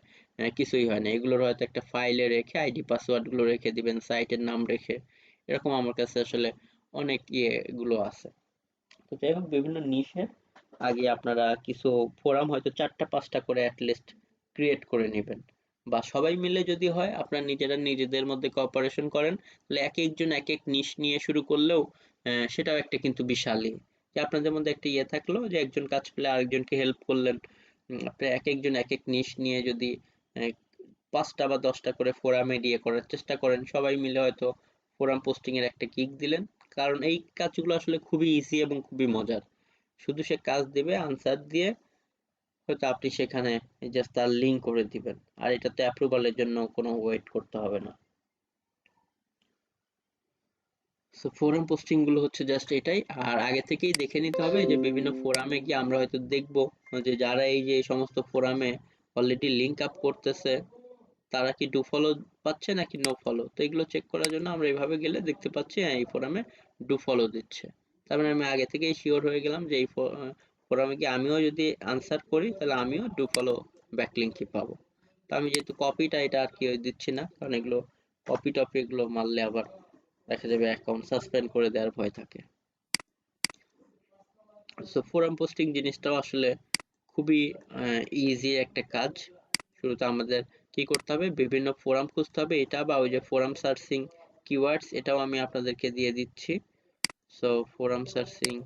কিছুই হয় না। এগুলোর হয়তো একটা ফাইলে রেখে আইডি পাসওয়ার্ড গুলো রেখে দিবেন, সাইটের নাম রেখে, এরকম আমার কাছে আসলে অনেক ইয়ে গুলো আছে। তো যাই হোক, বিভিন্ন নিশে আগে আপনারা কিছু ফোরাম হয়তো 4টা 5টা করে অ্যাটলিস্ট ক্রিয়েট করে নেবেন, বা সবাই মিলে যদি হয় আপনারা নিজেরা নিজেদের মধ্যে কোঅপারেশন করেন, তাহলে এক একজন এক এক নিশ নিয়ে শুরু করলেও সেটাও একটা কিন্তু বিশালই, যে আপনাদের মধ্যে একটা ইয়ে থাকলো যে একজন কাজ পেলে আরেকজনকে হেল্প করলেন। আপনারা এক একজন এক এক নিশ নিয়ে যদি আহ, 5টা বা 10টা করে ফোরামে দিয়ে করার চেষ্টা করেন, সবাই মিলে হয়তো ফোরাম পোস্টিং এর একটা কিক দিলেন। কারণ এই কাজগুলো আসলে খুবই ইজি এবং খুবই মজার। শুধু সে কাজ দিবে, আনসার দিয়ে হয়তো আপনি সেখানে জাস্ট তার লিঙ্ক করে দিবেন, আর এটাতে অ্যাপ্রুভালের জন্য কোনো ওয়েট করতে হবে না। সো ফোরাম পোস্টিং গুলো হচ্ছে জাস্ট এটাই। আর আগে থেকেই দেখে নিতে হবে যে বিভিন্ন ফোরামে গিয়ে আমরা হয়তো দেখবো যে যারা এই যে এই সমস্ত ফোরামে অলরেডি লিঙ্ক আপ করতেছে, তারা কি ডু ফলো পাচ্ছে নাকি নো ফলো। তো এগুলো চেক করার জন্য আমরা এইভাবে গেলে দেখতে পাচ্ছি হ্যাঁ, এই ফোরামে ডু ফলো দিচ্ছে, তার মানে আমি আগে থেকেই শিওর হয়ে গেলাম যে এই ফোরামে গিয়ে আমিও যদি আনসার করি তাহলে আমিও ডু ফলো ব্যাকলিঙ্কই পাবো। তো আমি যেহেতু কপিটা এটা আর কি দিচ্ছি না, কারণ এগুলো কপি টপি এগুলো মারলে আবার দেখা যাবে অ্যাকাউন্ট সাসপেন্ড করে দেওয়ার ভয় থাকে। সো ফোরাম পোস্টিং জিনিসটাও আসলে খুবই ইজি একটা কাজ। শুরুতে আমাদের কি করতে হবে, বিভিন্ন ফোরাম খুঁজতে হবে, এটা বা ওই যে ফোরাম সার্চিং কিওয়ার্ডস, এটাও আমি আপনাদেরকে দিয়ে দিচ্ছি। সো ফোরাম সার্চিং,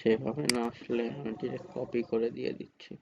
সেভাবে না আসলে আমি ডিরেক্ট কপি করে দিয়ে দিচ্ছি।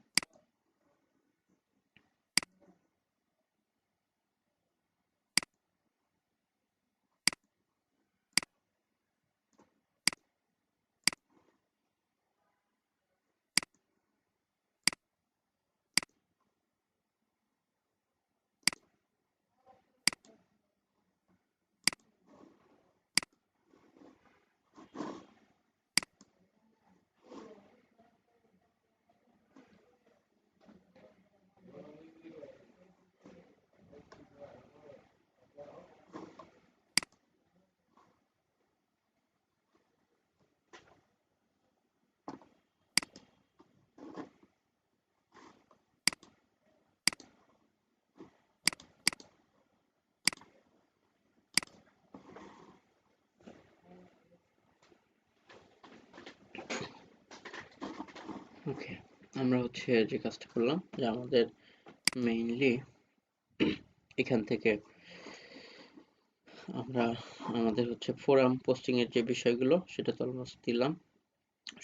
ওকে, আমরা হচ্ছে যে কাজটা করলাম যে আমাদের মেইনলি এখান থেকে আমরা আমাদের হচ্ছে ফোরাম পোস্টিং এর যে বিষয়গুলো সেটা তো অলমোস্ট দিলাম।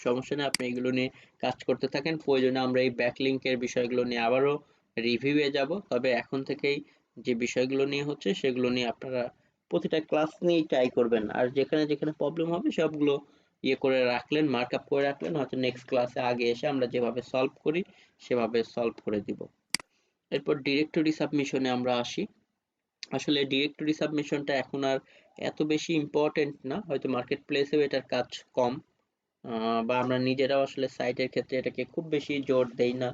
সমস্যা নেই, আপনি এগুলো নিয়ে কাজ করতে থাকেন, প্রয়োজনে আমরা এই ব্যাকলিংকের বিষয়গুলো নিয়ে আবারও রিভিউয়ে যাব। তবে এখন থেকেই যে বিষয়গুলো নিয়ে হচ্ছে সেগুলো নিয়ে আপনারা প্রতিটা ক্লাস নিয়েই ট্রাই করবেন, আর যেখানে যেখানে প্রবলেম হবে সবগুলো ইয়ে করে রাখলেন, মার্ক আপ করে রাখলেন, হয়তো নেক্সট ক্লাসে আগে এসে আমরা যেভাবে সলভ করি সেভাবে সলভ করে দিব। এরপর ডিরেক্টরি সাবমিশনে আমরা আসি। আসলে ডিরেক্টরি সাবমিশনটা এখন আর এত বেশি ইম্পর্টেন্ট না, হয়তো মার্কেট প্লেসেও এটার কাজ কম, বা আমরা নিজেরাও আসলে সাইটের ক্ষেত্রে এটাকে খুব বেশি জোর দেই না।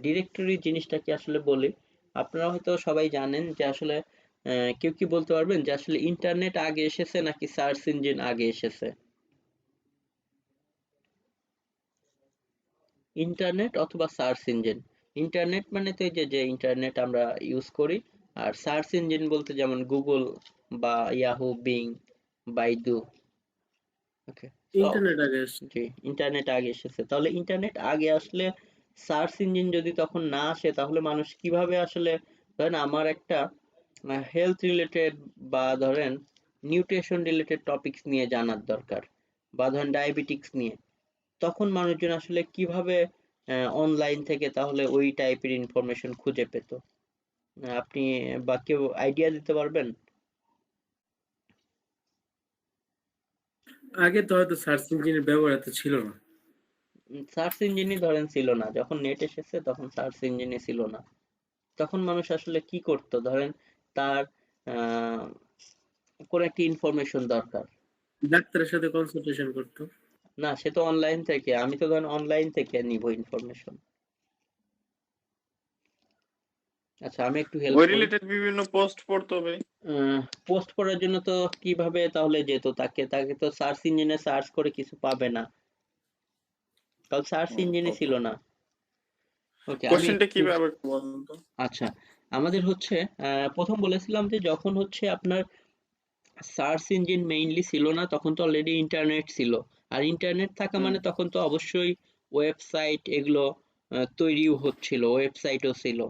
ডিরেক্টরি জিনিসটাকে আসলে বলি, আপনারা হয়তো সবাই জানেন যে আসলে কেউ কি বলতে পারবেন যে আসলে ইন্টারনেট আগে এসেছে নাকি সার্চ ইঞ্জিন আগে এসেছে? ইন্টারনেট অথবা সার্চ ইঞ্জিন। ইন্টারনেট মানে তো এই যে যে ইন্টারনেট আমরা ইউজ করি, আর সার্চ ইঞ্জিন বলতে যেমন গুগল বা ইয়াহু, বিং, বাইদু। ওকে, ইন্টারনেট আগে জি, ইন্টারনেট আগে এসেছে। তাহলে ইন্টারনেট আগে আসলে সার্চ ইঞ্জিন যদি তখন না আসে, তাহলে মানুষ কিভাবে আসলে, ধরেন আমার একটা হেলথ রিলেটেড বা ধরেন নিউট্রিশন রিলেটেড টপিকস নিয়ে জানার দরকার, বা ধরেন ডায়াবেটিক্স নিয়ে, তখন মানুষজন আসলে কিভাবে অনলাইন থেকে তাহলে ওই টাইপের ইনফরমেশন খুঁজে পেত? আপনি বা কেউ আইডিয়া দিতে পারবেন? আগে তো হয়তো সার্চ ইঞ্জিনের ব্যবহার এত ছিল না। সার্চ ইঞ্জিনই ধরেন ছিল না, যখন নেট এসেছে তখন সার্চ ইঞ্জিনই ছিল না। তখন মানুষ আসলে কি করতো, ধরেন তার আহ, কোনো একটা ইনফরমেশন দরকার। ডাক্তারের সাথে কনসালটেশন করতো। না, সে তো অনলাইন থেকে, আমি তো ধরেন অনলাইন থেকে নিব ইনফরমেশন। আচ্ছা, আমি একটু হেল্প ওই করি। রিলেটেড বিভিন্ন পোস্ট পড়তে হবে। পোস্ট করার জন্য তো কিভাবে তাহলে যেত? তাকে তাকে তো সার্চ ইঞ্জিনে সার্চ করে কিছু পাবে না, কারণ সার্চ ইঞ্জিনই ছিল না। ওকে, আমি কোশ্চেনটা একটু, কিভাবে একটু বলুন তো? আচ্ছা, আমাদের হচ্ছে প্রথম বলেছিলাম যে যখন হচ্ছে আপনার সার্চ ইঞ্জিন মেইনলি ছিল না, তখন তো অলরেডি ইন্টারনেট ছিল। আর ইন্টারনেট থাকা হুম মানে তখন তো অবশ্যই ওয়েবসাইট এগুলো তৈরিও হচ্ছিল, ওয়েবসাইটও ছিল।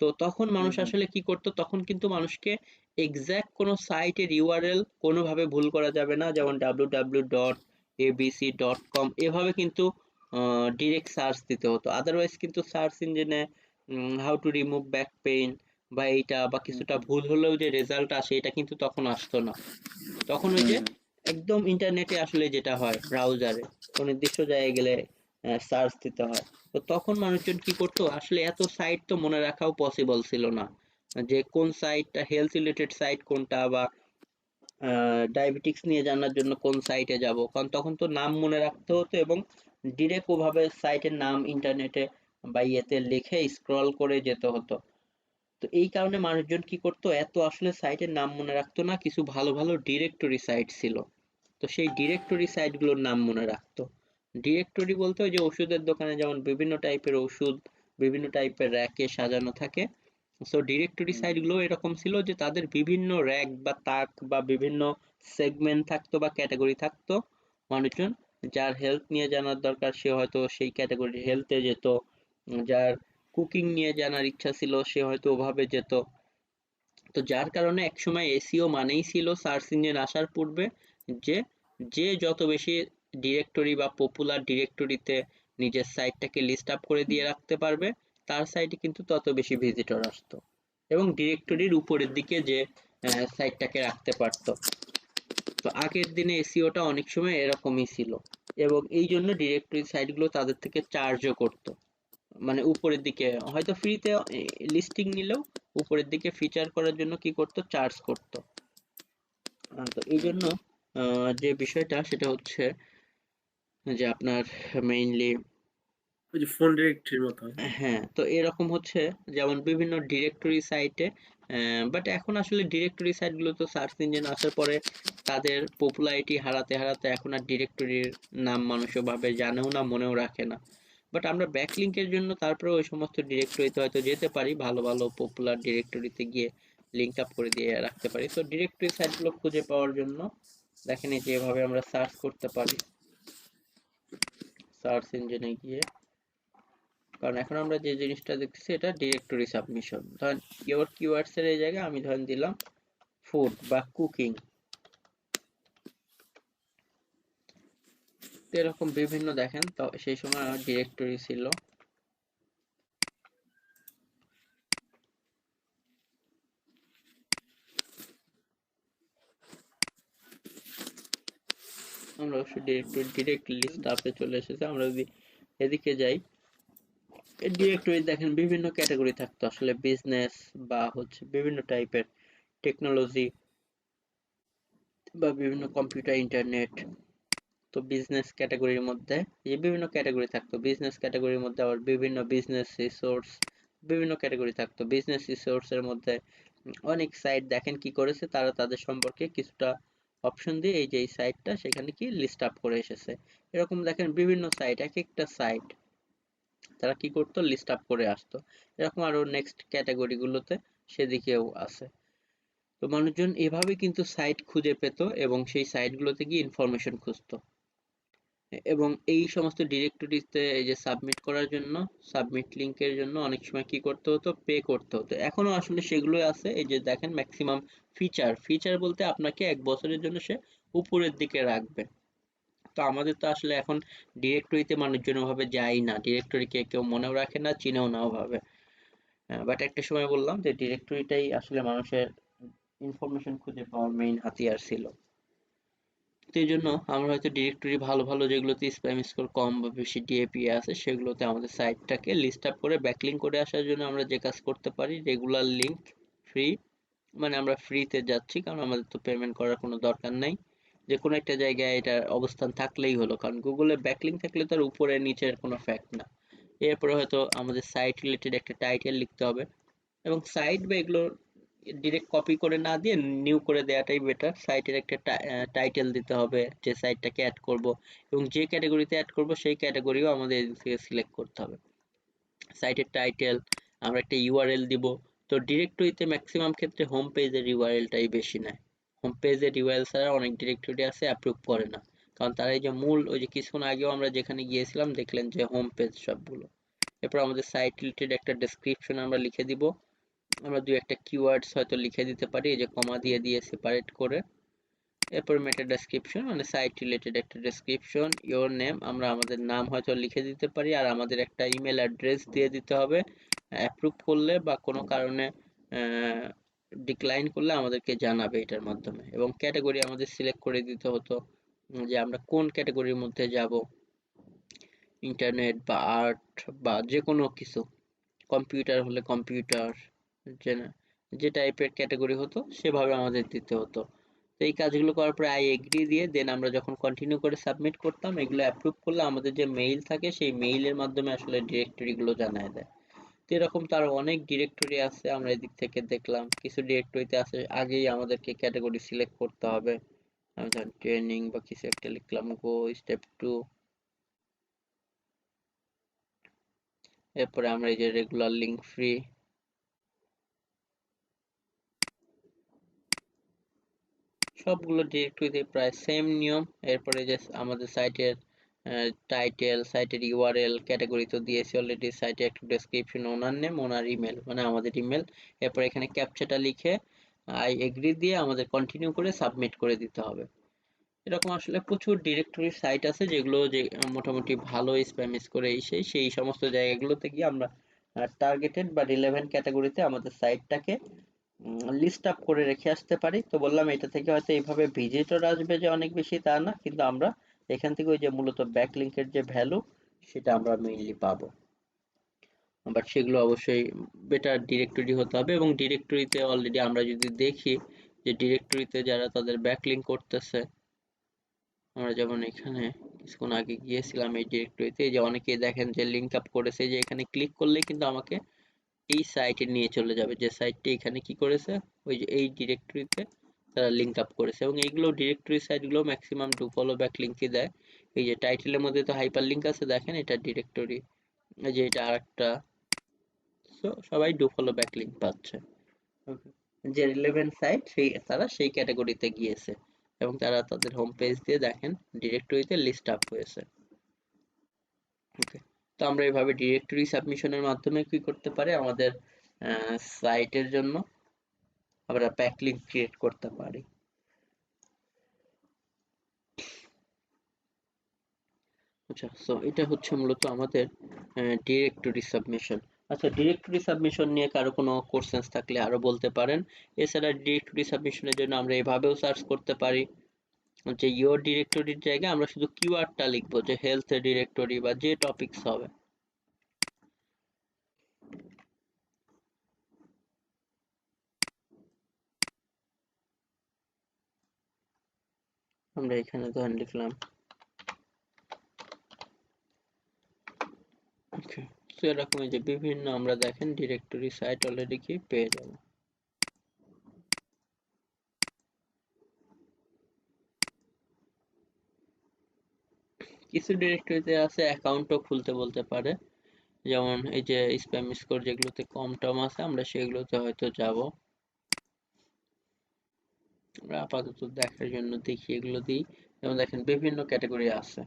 তো তখন হুম মানুষ হুম আসলে কি করতো, তখন কিন্তু মানুষকে এক্সাক্ট কোনো সাইটের ইউআরএল কোনোভাবে ভুল করা যাবে না, যেমন www.abc.com এভাবে কিন্তু ডিরেক্ট সার্চ দিতে হতো। আদারওয়াইজ কিন্তু সার্চ ইঞ্জিনে how to remove back pain বা এইটা বা হুম কিছুটা ভুল হলেও যে রেজাল্ট আসে, এটা কিন্তু তখন আসতো না। তখন ওই হুম যে হুম একদম ইন্টারনেটে আসলে যেটা হয়, ব্রাউজারে কোনো নির্দিষ্ট জায়গায় গেলে সার্চ দিতে হয়। তো তখন মানুষজন কি করতো, আসলে এত সাইট তো মনে রাখাও পসিবল ছিল না, যে কোন সাইটটা হেলথ রিলেটেড সাইট কোনটা, বা ডায়াবেটিক্স নিয়ে জানার জন্য কোন সাইটে যাব, কারণ তখন তো নাম মনে রাখতে হতো এবং ডিরেক্ট ওভাবে সাইটের নাম ইন্টারনেটে বা ইয়েতে লিখে স্ক্রল করে যেতে হতো। তো এই কারণে মানুষজন কি করতো, এত আসলে সাইটের নাম মনে রাখতো না, কিছু ভালো ভালো ডিরেক্টরি সাইট ছিল। তো সেই ডিরেক্টরি সাইটগুলোর নাম মনে রাখতো। ডিরেক্টরি বলতে ওই যে ওষুধের দোকানে যেমন বিভিন্ন টাইপের ওষুধ বিভিন্ন টাইপের র্যাকে সাজানো থাকে, সো ডিরেক্টরি হুম সাইটগুলো এরকম ছিল যে তাদের বিভিন্ন র্যাক বা তাক বা বিভিন্ন সেগমেন্ট থাকতো বা ক্যাটাগরি থাকতো। মানুষজন যার হেলথ নিয়ে জানার দরকার সে হয়তো সেই ক্যাটাগরি হেলথে যেত, যার কুকিং নিয়ে জানার ইচ্ছা ছিল সে হয়তো ওভাবে যেত। তো যার কারণে একসময় এসইও মানেই ছিল সার্চ ইঞ্জিন আসার পূর্বে যে যে যত বেশি ডিরেক্টরি বা পপুলার ডিরেক্টরিতে নিজের সাইটটাকে লিস্ট আপ করে দিয়ে রাখতে পারবে, তার সাইটে কিন্তু তত বেশি ভিজিটর আসতো, এবং ডিরেক্টরির উপরের দিকে যে সাইটটাকে রাখতে পারতো। তো আগের দিনে এসইওটা অনেক সময় এরকমই ছিল, এবং এই জন্য ডিরেক্টরি সাইটগুলো তাদের থেকে চার্জও করতো। মানে উপরের দিকে হয়তো ফ্রিতে লিস্টিং নিলেও উপরের দিকে ফিচার করার জন্য কি করতো, চার্জ করতো। তো এই হুম জন্য যে বিষয়টা সেটা হচ্ছে যে আপনার মেইনলি, ওই যে ফোন ডিরেক্টরির মতো। হ্যাঁ, তো এরকম হচ্ছে যেমন বিভিন্ন ডিরেক্টরি সাইটে, বাট এখন আসলে ডিরেক্টরি সাইটগুলো তো সার্চ ইঞ্জিন আসার পরে তাদের পপুলারিটি হারাতে হারাতে এখন আর ডিরেক্টরির নাম মানুষ ওভাবে জানেও না, মনেও রাখে না। বাট আমরা ব্যাকলিংকের জন্য তারপরে ওই সমস্ত ডিরেক্টরিতে হয়তো যেতে পারি, ভালো ভালো পপুলার ডিরেক্টরিতে গিয়ে লিঙ্ক আপ করে দিয়ে রাখতে পারি। তো ডিরেক্টরি সাইটগুলো খুঁজে পাওয়ার জন্য দেখেন এই যে এভাবে আমরা সার্চ করতে পারি সার্চ ইঞ্জিনে গিয়ে। কারণ এখন আমরা যে জিনিসটা দেখতেছি এটা ডিরেক্টরি সাবমিশন। ধরেন কিওয়ার্ড কিওয়ার্ডস এর এই জায়গায় আমি ধরেন দিলাম ফুড বা কুকিং, তো এরকম বিভিন্ন দেখেন, তো সেই সময় আমার ডিরেক্টরি ছিল। আমরা অবশ্যই ডিরেক্টরি ডিরেক্ট লিস্ট আপে চলে এসেছে। আমরা যদি এদিকে যাই, ডিরেক্টরি দেখেন বিভিন্ন ক্যাটাগরি থাকতো, আসলে বিজনেস বা হচ্ছে বিভিন্ন টাইপের টেকনোলজি বা বিভিন্ন কম্পিউটার ইন্টারনেট। তো বিজনেস ক্যাটাগরির মধ্যে এই বিভিন্ন ক্যাটাগরি থাকতো, বিজনেস ক্যাটাগরির মধ্যে আবার বিভিন্ন বিজনেস রিসোর্স, বিভিন্ন ক্যাটাগরি থাকতো। বিজনেস রিসোর্স এর মধ্যে অনেক সাইট দেখেন কি করেছে, তারা তাদের সম্পর্কে কিছুটা অপশন দিয়ে এই যে এই সাইটটা সেখানে কি লিস্ট আপ করে এসেছে। এরকম দেখেন বিভিন্ন সাইট, এক একটা সাইট তারা কি করতো, লিস্ট আপ করে আসতো। এরকম আরো নেক্সট ক্যাটাগরি গুলোতে সেদিকেও আছে। তো মানুষজন এভাবে কিন্তু সাইট খুঁজে পেত এবং সেই সাইটগুলোতে গিয়ে ইনফরমেশন খুঁজতো। এবং এই সমস্ত ডিরেক্টরিতে এই যে সাবমিট করার জন্য, সাবমিট লিংকের জন্য অনেক সময় কি করতে হতো, পে করতে হতো। এখনো আসলে সেগুলোই আছে। এই যে দেখেন ম্যাক্সিমাম ফিচার বলতে আপনাকে 1 বছরের জন্য সে উপরের দিকে রাখবে। তো আমাদের তো আসলে এখন ডিরেক্টরিতে মানুষজন ওভাবে যায় না, ডিরেক্টরিকে কেউ মনেও রাখে না, চিনেও না ওভাবে। বাট একটা সময় বললাম যে ডিরেক্টরিটাই আসলে মানুষের ইনফরমেশন খুঁজে পাওয়ার মেইন হাতিয়ার ছিল। তো এই জন্য আমরা হয়তো ডিরেক্টরি ভালো ভালো যেগুলোতে স্প্যাম স্কোর কম বা বেশি ডিএপিএ আছে সেগুলোতে আমাদের সাইটটাকে লিস্ট আপ করে ব্যাকলিঙ্ক করে আসার জন্য আমরা যে কাজ করতে পারি, রেগুলার লিঙ্ক ফ্রি, মানে আমরা ফ্রিতে যাচ্ছি কারণ আমাদের তো পেমেন্ট করার কোনো দরকার নাই। যে কোনো একটা জায়গায় এটার অবস্থান থাকলেই হলো, কারণ গুগলে ব্যাকলিঙ্ক থাকলে তার উপরে নিচের কোনো ফ্যাক্ট না। এরপরে হয়তো আমাদের সাইট রিলেটেড একটা টাইটেল লিখতে হবে, এবং সাইট বা এগুলো ডিরেক্ট কপি করে না দিয়ে নিউ করে দেওয়াটাই বেটার। সাইটের একটা টাইটেল দিতে হবে যে সাইটটাকে অ্যাড করব, এবং যে ক্যাটাগরিতে অ্যাড করব সেই ক্যাটাগরিও আমাদের এদিক থেকে সিলেক্ট করতে হবে। সাইটের টাইটেল, আমরা একটা ইউআরএল দিব। তো ডিরেক্টরিতে ম্যাক্সিমাম ক্ষেত্রে হোম পেজের ইউআরএলটাই বেশি নেয়। হোম পেজের ইউআরএল ছাড়া অনেক ডিরেক্টরি আছে অ্যাপ্রুভ করে না, কারণ তারা এই যে মূল ওই যে কিছুক্ষণ আগেও আমরা যেখানে গিয়েছিলাম দেখলেন যে হোম পেজ সবগুলো। এরপর আমাদের সাইট রিলেটেড একটা ডেসক্রিপশন আমরা লিখে দিব। আমরা দুই একটা কিওয়ার্ডস হয়তো লিখে দিতে পারি, এই যে কমা দিয়ে দিয়ে সেপারেট করে। এরপর মেটা ডেসক্রিপশন মানে সাইট রিলেটেড একটা ডেসক্রিপশন, ইওর নেম আমরা আমাদের নাম হয়তো লিখে দিতে পারি, আর আমাদের একটা ইমেল অ্যাড্রেস দিয়ে দিতে হবে। অ্যাপ্রুভ করলে বা কোনো কারণে ডিক্লাইন করলে আমাদেরকে জানাবে এটার মাধ্যমে। এবং ক্যাটাগরি আমাদের সিলেক্ট করে দিতে হতো যে আমরা কোন ক্যাটাগরির মধ্যে যাব, ইন্টারনেট বা আর্ট বা যে কোনো কিছু, কম্পিউটার হলে কম্পিউটার, যে যে টাইপের ক্যাটাগরি হতো সেভাবে আমাদের দিতে হতো। তো এই কাজগুলো করার পরে আই এগ্রি দিয়ে দেন আমরা যখন কন্টিনিউ করে সাবমিট করতাম, এগুলো অ্যাপ্রুভ করলে আমাদের যে মেইল থাকে সেই মেইলের মাধ্যমে আসলে ডিরেক্টরিগুলো জানায় দেয়। তো এরকম তো আরো অনেক ডিরেক্টরি আছে, আমরা এদিক থেকে দেখলাম কিছু ডিরেক্টরিতে আছে আগেই আমাদেরকে ক্যাটাগরি সিলেক্ট করতে হবে। আমি ধরেন ট্রেনিং বা কিছু একটা লিখলাম, গো স্টেপ 2। এরপরে আমরা এই যে রেগুলার লিঙ্ক ফ্রি, সবগুলো ডিরেক্টরিতে প্রায় সেম নিয়ম। এরপরে যে আমাদের সাইটের টাইটেল, সাইটের ইউআরএল, ক্যাটাগরি তো দিয়েছি অলরেডি, সাইটে একটু ডেসক্রিপশন, ওনার নেম, ওনার ইমেল মানে আমাদের ইমেল। এরপর এখানে ক্যাপচাটা লিখে আই এগ্রি দিয়ে আমাদের কন্টিনিউ করে সাবমিট করে দিতে হবে। এরকম আসলে প্রচুর ডিরেক্টরি সাইট আছে যেগুলো যে মোটামুটি ভালো স্প্যাম করে সেই সমস্ত জায়গাগুলোতে গিয়ে আমরা টার্গেটেড বা রিলেভেন্ট ক্যাটাগরিতে আমাদের সাইটটাকে লিস্ট আপ করে রেখে আসতে পারি। তো বললাম এটা থেকে হয়তো এইভাবে ভিজিটর আসবে যে অনেক বেশি তা না, কিন্তু আমরা এখান থেকে ওই যে মূলত ব্যাকলিংকের যে ভ্যালু সেটা আমরা মেইনলি পাবো। বাট সেগুলো অবশ্যই বেটার ডিরেক্টরি হতে হবে, এবং ডিরেক্টরিতে অলরেডি আমরা যদি দেখি যে ডিরেক্টরিতে যারা তাদের ব্যাকলিংক করতেছে, আমরা যেমন এখানে কিছুক্ষণ আগে গিয়েছিলাম এই ডিরেক্টরিতে, যে অনেকেই দেখেন যে লিঙ্ক আপ করেছে, যে এখানে ক্লিক করলেই কিন্তু আমাকে এই সাইটে নিয়ে চলে যাবে, যে সাইটটি এখানে কি করেছে ওই যে এই ডিরেক্টরিতে তারা লিঙ্ক আপ করেছে। এবং এইগুলো ডিরেক্টরি সাইটগুলো ম্যাক্সিমাম ডু ফলো ব্যাক লিঙ্কই দেয়। এই যে টাইটেলের মধ্যে তো হাইপার লিঙ্ক আছে দেখেন, এটা ডিরেক্টরি, যে এটা আরেকটা। সো সবাই ডু ফলো ব্যাক লিঙ্ক পাচ্ছে। Okay. যে রিলেভেন্ট সাইট সেই তারা সেই ক্যাটাগরিতে গিয়েছে এবং তারা তাদের হোম পেজ দিয়ে দেখেন ডিরেক্টরিতে লিস্ট আপ হয়েছে। ওকে, তো আমরা এইভাবে ডিরেক্টরি সাবমিশনের মাধ্যমে কি করতে পারি, আমাদের সাইটের জন্য আমরা ব্যাকলিঙ্ক ক্রিয়েট করতে পারি। আচ্ছা, সো এটা হচ্ছে মূলত আমাদের ডিরেক্টরি সাবমিশন। আচ্ছা, ডিরেক্টরি সাবমিশন নিয়ে কারো কোনো কোশ্চেন্স থাকলে আরো বলতে পারেন। এছাড়া ডিরেক্টরি সাবমিশনের জন্য আমরা এভাবেও সার্চ করতে পারি যে ইওর ডিরেক্টরির জায়গায় আমরা শুধু কিওয়ার্ডটা লিখবো, যে হেলথ ডিরেক্টরি বা যে টপিকস হবে। আমরা এখানে ধরেন লিখলাম, ওকে। তো এরকম যে বিভিন্ন আমরা দেখেন ডিরেক্টরি সাইট অলরেডি কি পেয়ে যাব। কিছু ডিরেক্টরিতে আছে অ্যাকাউন্টও খুলতে বলতে পারে, যেমন এই যে স্প্যাম স্কোর যেগুলোতে কম টম আছে আমরা সেগুলোতে হয়তো যাব। আমরা আপাতত দেখার জন্য দেখি, এগুলো দিই। যেমন দেখেন বিভিন্ন ক্যাটাগরি আছে,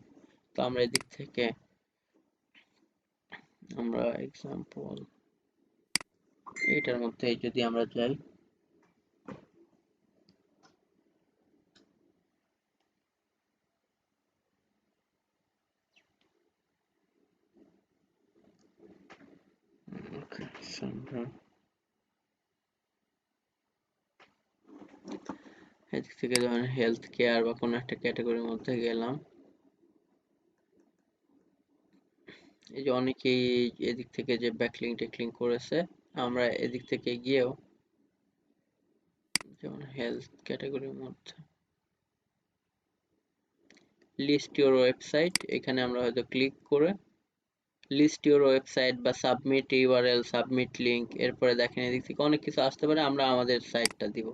তো তো আমরা এদিক থেকে আমরা এক্সাম্পল এটার মধ্যে যদি আমরা যাই, এদিক থেকে ধরেন হেলথ কেয়ার বা কোনো একটা ক্যাটাগরির মধ্যে গেলাম। এই যে অনেকেই এদিক থেকে যে ব্যাকলিং টেকলিং করেছে, আমরা এদিক থেকে গিয়েও যেমন হেলথ ক্যাটাগরির মধ্যে লিস্ট ইউর ওয়েবসাইট, এখানে আমরা হয়তো ক্লিক করে লিস্ট ইউর ওয়েবসাইট বা সাবমিট ইউআরএল, সাবমিট লিংক, এরপরে দেখেন এদিক থেকে অনেক কিছু আসতে পারে। আমরা আমাদের সাইটটা দিব,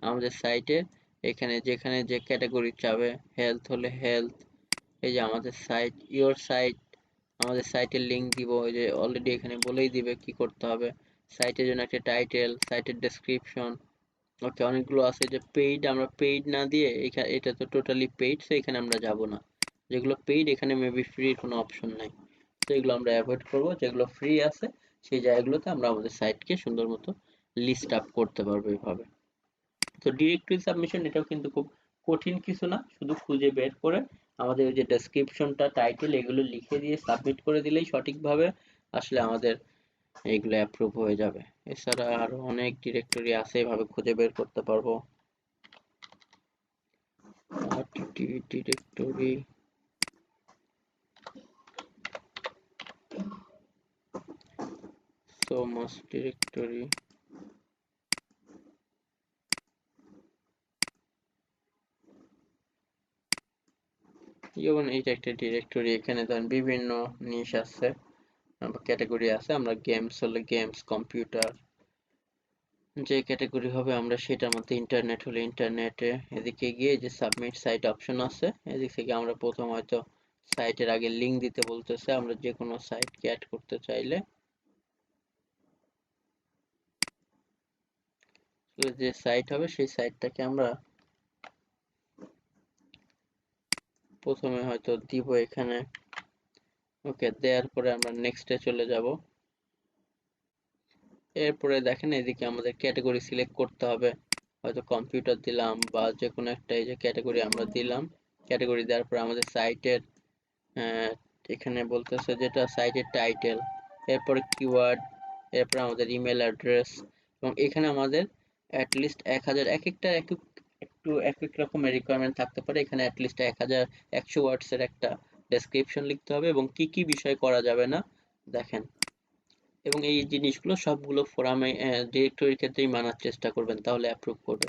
আমাদের সাইটে এখানে যেখানে যে ক্যাটাগরি চাবে, হেলথ হলে হেলথ, এই যে আমাদের সাইট ইওর সাইট, আমাদের সাইটের লিংক দিব। ওই যে অলরেডি এখানে বলেই দিবে কি করতে হবে, সাইটের জন্য একটা টাইটেল, সাইটের ডেসক্রিপশন। ওকে, অনেকগুলো আছে যে পেইড, আমরা পেইড না দিয়ে এখানে, এটা তো টোটালি পেইড, সো এখানে আমরা যাব না। যেগুলো পেইড এখানে মেবি ফ্রির কোনো অপশন নাই, তো এগুলো আমরা অ্যাভয়েড করব। যেগুলো ফ্রি আছে সেই জায়গাগুলোতে আমরা আমাদের সাইটকে সুন্দর মতো লিস্ট আপ করতে পারবো এইভাবে। তো ডিরেক্টরি সাবমিশন এটাও কিন্তু খুব কঠিন কিছু না, শুধু খুঁজে বের করে আমাদের ওই যে ডেসক্রিপশনটা, টাইটেল এগুলো লিখে দিয়ে সাবমিট করে দিলেই সঠিকভাবে আসলে আমাদের এইগুলো অ্যাপ্রুভ হয়ে যাবে। এছাড়া আরো অনেক ডিরেক্টরি আছে, এভাবে খুঁজে বের করতে পারবো। ডিরেক্টরি, so much ডিরেক্টরি, যেমন এইটা একটা ডিরেক্টরি, এখানে ধরেন বিভিন্ন নিশ আছে বা ক্যাটাগরি আছে। আমরা গেমস হলে গেমস, কম্পিউটার, যে ক্যাটাগরি হবে আমরা সেটার মধ্যে, ইন্টারনেট হলে ইন্টারনেটে। এদিকে গিয়ে যে সাবমিট সাইট অপশন আছে, এদিক থেকে আমরা প্রথম হয়তো সাইটের আগে লিংক দিতে বলতেছে। আমরা যে কোনো সাইটকে অ্যাড করতে চাইলে যে সাইট হবে সেই সাইটটাকে আমরা প্রথমে হয়তো দিব এখানে। ওকে, দেওয়ার পরে আমরা নেক্সটে চলে যাব। এরপরে দেখেন এদিকে আমাদের ক্যাটাগরি সিলেক্ট করতে হবে, হয়তো কম্পিউটার দিলাম বা যে কোনো একটা এই যে ক্যাটাগরি আমরা দিলাম। ক্যাটাগরি দেওয়ার পরে আমাদের সাইটের এখানে বলতেছে যেটা সাইটের টাইটেল, এরপরে কিওয়ার্ড, এরপরে আমাদের ইমেল অ্যাড্রেস, এবং এখানে আমাদের অ্যাটলিস্ট 1000, এক একটা একটু এক এক রকমের রিকোয়ারমেন্ট থাকতে পারে। এখানে অ্যাটলিস্ট 1100 ওয়ার্ডসের একটা ডেসক্রিপশন লিখতে হবে এবং কি কি বিষয় করা যাবে না দেখেন। এবং এই জিনিসগুলো সবগুলো ফোরামে ডিরেক্টরির ক্ষেত্রেই মানার চেষ্টা করবেন, তাহলে অ্যাপ্রুভ করবে।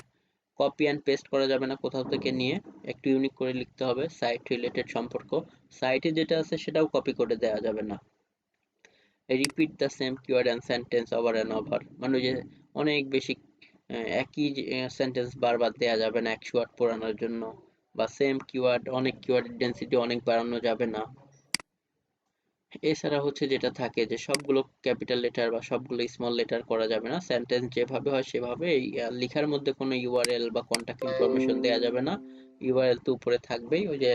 কপি অ্যান্ড পেস্ট করা যাবে না, কোথাও থেকে নিয়ে একটু ইউনিক করে লিখতে হবে। সাইট রিলেটেড সম্পর্ক, সাইটে যেটা আছে সেটাও কপি করে দেওয়া যাবে না। Repeat the same keyword and sentence over and over, মানে যে অনেক বেশি একই সেন্টেন্স বারবার দেওয়া যাবে না 100 ওয়ার্ড পড়ানোর জন্য, বা সেম কিওয়ার্ড, অনেক কিওয়ার্ডের ডেন্সিটি অনেক বাড়ানো যাবে না। এছাড়া হচ্ছে যেটা থাকে যে সবগুলো ক্যাপিটাল লেটার বা সবগুলো স্মল লেটার করা যাবে না। সেন্টেন্স যেভাবে হয় সেভাবে, এই লেখার মধ্যে কোনো ইউআরএল বা কন্টাক্ট ইনফরমেশন দেওয়া যাবে না। ইউআরএল তো উপরে থাকবেই, ওই যে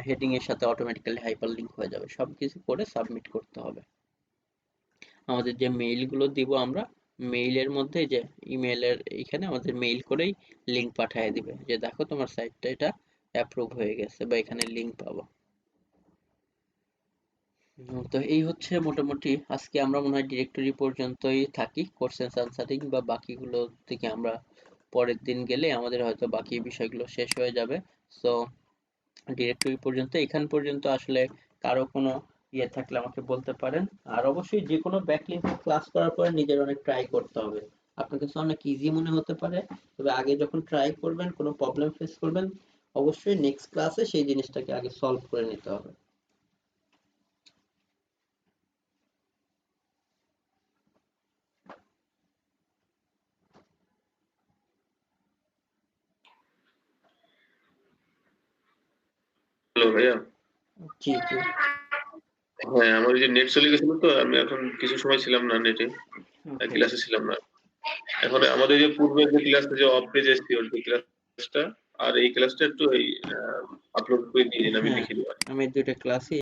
হেডিং এর সাথে অটোমেটিক্যালি হাইপার লিঙ্ক হয়ে যাবে। সবকিছু করে সাবমিট করতে হবে। আমাদের যে মেইলগুলো দিব আমরা, মেইলের মধ্যে যে ইমেলের এখানে আমাদের মেইল করেই লিঙ্ক পাঠিয়ে দিবে যে দেখো তোমার সাইটটা এটা অ্যাপ্রুভ হয়ে গেছে, বা এখানে লিঙ্ক পাবো। তো এই হচ্ছে মোটামুটি আজকে আমরা মনে হয় ডিরেক্টরি পর্যন্তই থাকি। কোশ্চেন আনসারিং বা বাকিগুলো থেকে আমরা পরের দিন গেলে আমাদের হয়তো বাকি বিষয়গুলো শেষ হয়ে যাবে। সো ডিরেক্টরি পর্যন্ত, এখান পর্যন্ত আসলে কারো কোনো ইয়ে থাকলে আমাকে বলতে পারেন। আর অবশ্যই যে কোনো ব্যাকলিংক ক্লাস করার পরে নিজের অনেক ট্রাই করতে হবে। আপনার কাছে অনেক ইজি মনে হতে পারে, তবে আগে যখন ট্রাই করবেন, কোনো প্রবলেম ফেস করবেন, অবশ্যই নেক্সট ক্লাসে সেই জিনিসটাকে আগে সলভ করে নিতে হবে। হ্যালো ভাইয়া। জি জি। হ্যাঁ, আমার এই যে নেট চলে গেছিল, তো আমি এখন কিছু সময় ছিলাম না নেটে, ওকে। ক্লাসে ছিলাম না। এখন আমাদের যে পূর্বের যে ক্লাসটা যে অফ পেজ এসছিল, ওই ক্লাসটা আর এই ক্লাসটা একটু আপলোড করে দিয়ে দিন, আমি হ্যাঁ। দেখে দেবো। আমি 2টা ক্লাসই